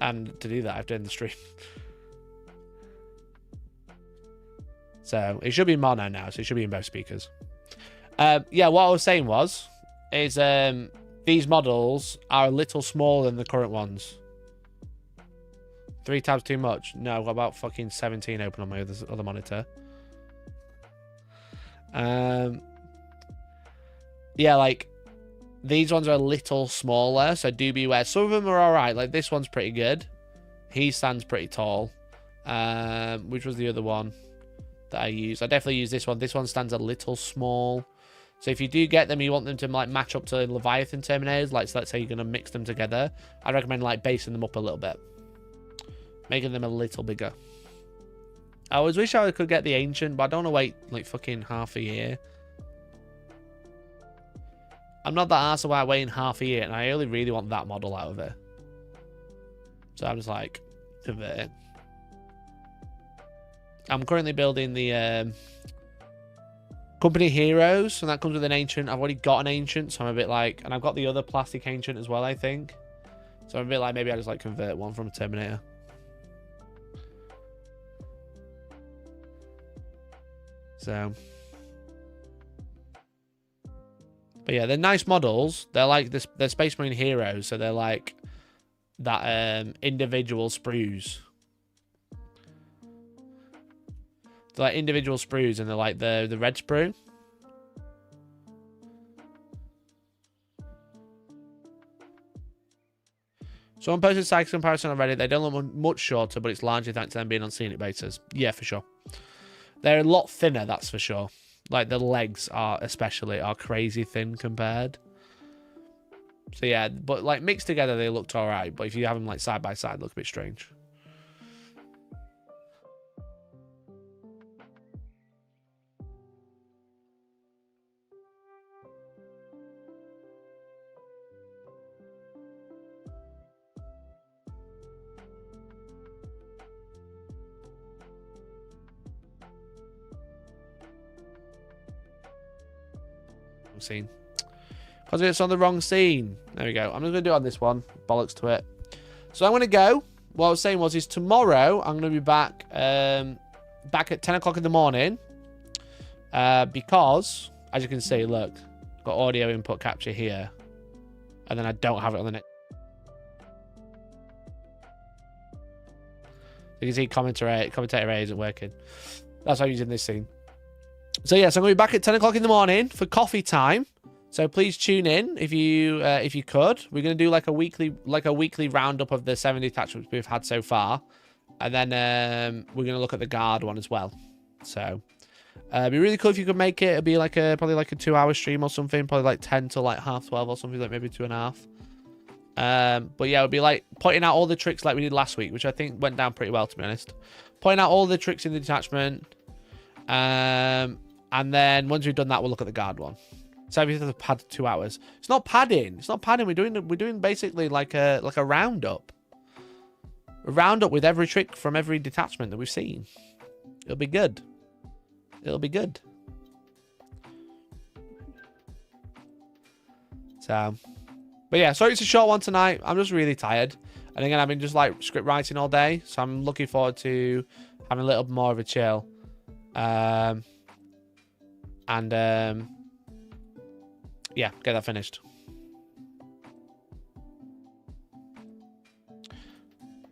And to do that, I have to end the stream. So it should be mono now, so it should be in both speakers. Yeah, what I was saying is these models are a little smaller than the current ones. 3 tabs too much? No, I've got about fucking 17 open on my other monitor. Yeah, like these ones are a little smaller, so do be aware. Some of them are alright, like this one's pretty good. He stands pretty tall. Which was the other one that I used? I definitely use this one. This one stands a little small. So if you do get them, you want them to like match up to Leviathan Terminators. Like, so let's say you're going to mix them together. I recommend like basing them up a little bit. Making them a little bigger. I always wish I could get the Ancient, but I don't want to wait like fucking half a year. I'm not that arsed about waiting half a year, and I only really want that model out of it. So I'm just like, convert it. I'm currently building the Company Heroes, and that comes with an Ancient. I've already got an Ancient, so I'm a bit like... And I've got the other plastic Ancient as well, I think. So I'm a bit like, maybe I just like convert one from a Terminator. So... But yeah, they're nice models. They're like this. They're Space Marine heroes, so they're like that individual sprues. They're like individual sprues, and they're like the red sprue. Someone posted size comparison on Reddit. They don't look much shorter, but it's largely thanks to them being on scenic bases. Yeah, for sure. They're a lot thinner, that's for sure. Like, the legs are crazy thin compared. So, yeah, but, like, mixed together, they looked alright. But if you have them, like, side by side, they look a bit strange. Scene because it's on the wrong scene. There we go. I'm just gonna do it on this one. Bollocks to it. So I'm gonna go. What I was saying is tomorrow I'm gonna be back at 10 o'clock in the morning because, as you can see, look, got audio input capture here, and then I don't have it on the next. You can see commentator A isn't working. That's why I'm using this scene. So yeah, so I'm going to be back at 10 o'clock in the morning for coffee time. So please tune in if you could. We're going to do like a weekly roundup of the 7 detachments we've had so far, and then we're going to look at the guard one as well. So it'd be really cool if you could make it. It'd be like probably like a 2-hour stream or something, probably like 10 to like 12:30 or something, like maybe 2.5. But yeah, it would be like pointing out all the tricks like we did last week, which I think went down pretty well, to be honest. Pointing out all the tricks in the detachment. And then once we've done that, we'll look at the guard one. So everything has pad 2 hours. It's not padding. It's not padding. We're doing basically like a roundup. A roundup with every trick from every detachment that we've seen. It'll be good. It'll be good. So, but yeah, sorry it's a short one tonight. I'm just really tired. And again, I've been just like script writing all day. So I'm looking forward to having a little more of a chill. Yeah, get that finished.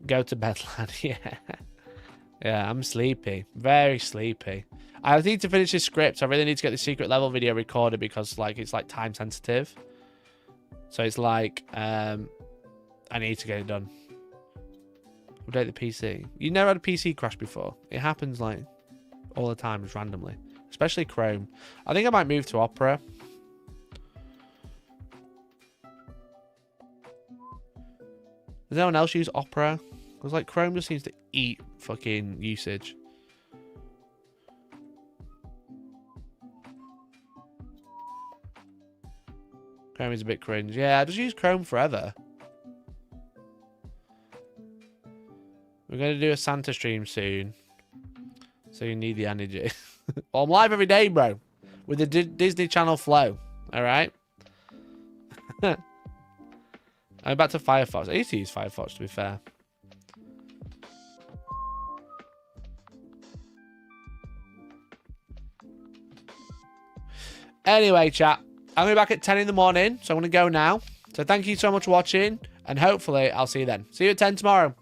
Go to bed, lad. Yeah. Yeah, I'm sleepy. Very sleepy. I need to finish this script. I really need to get the secret level video recorded because like it's like time sensitive. So it's like I need to get it done. Update the PC. You never had a PC crash before. It happens like all the time, just randomly. Especially Chrome. I think I might move to Opera. Does anyone else use Opera? Because like Chrome just seems to eat fucking usage. Chrome is a bit cringe. Yeah, I just use Chrome forever. We're going to do a Santa stream soon. So you need the energy. Well, I'm live every day, bro. With the Disney Channel flow. Alright? I'm back to Firefox. I used to use Firefox, to be fair. Anyway, chat. I'm going to be back at 10 in the morning. So I'm going to go now. So thank you so much for watching. And hopefully, I'll see you then. See you at 10 tomorrow.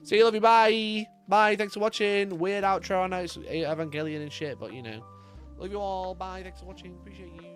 See you, love you, bye. Bye, thanks for watching. Weird outro, I know it's Evangelion and shit, but you know. Love you all, bye, thanks for watching, appreciate you.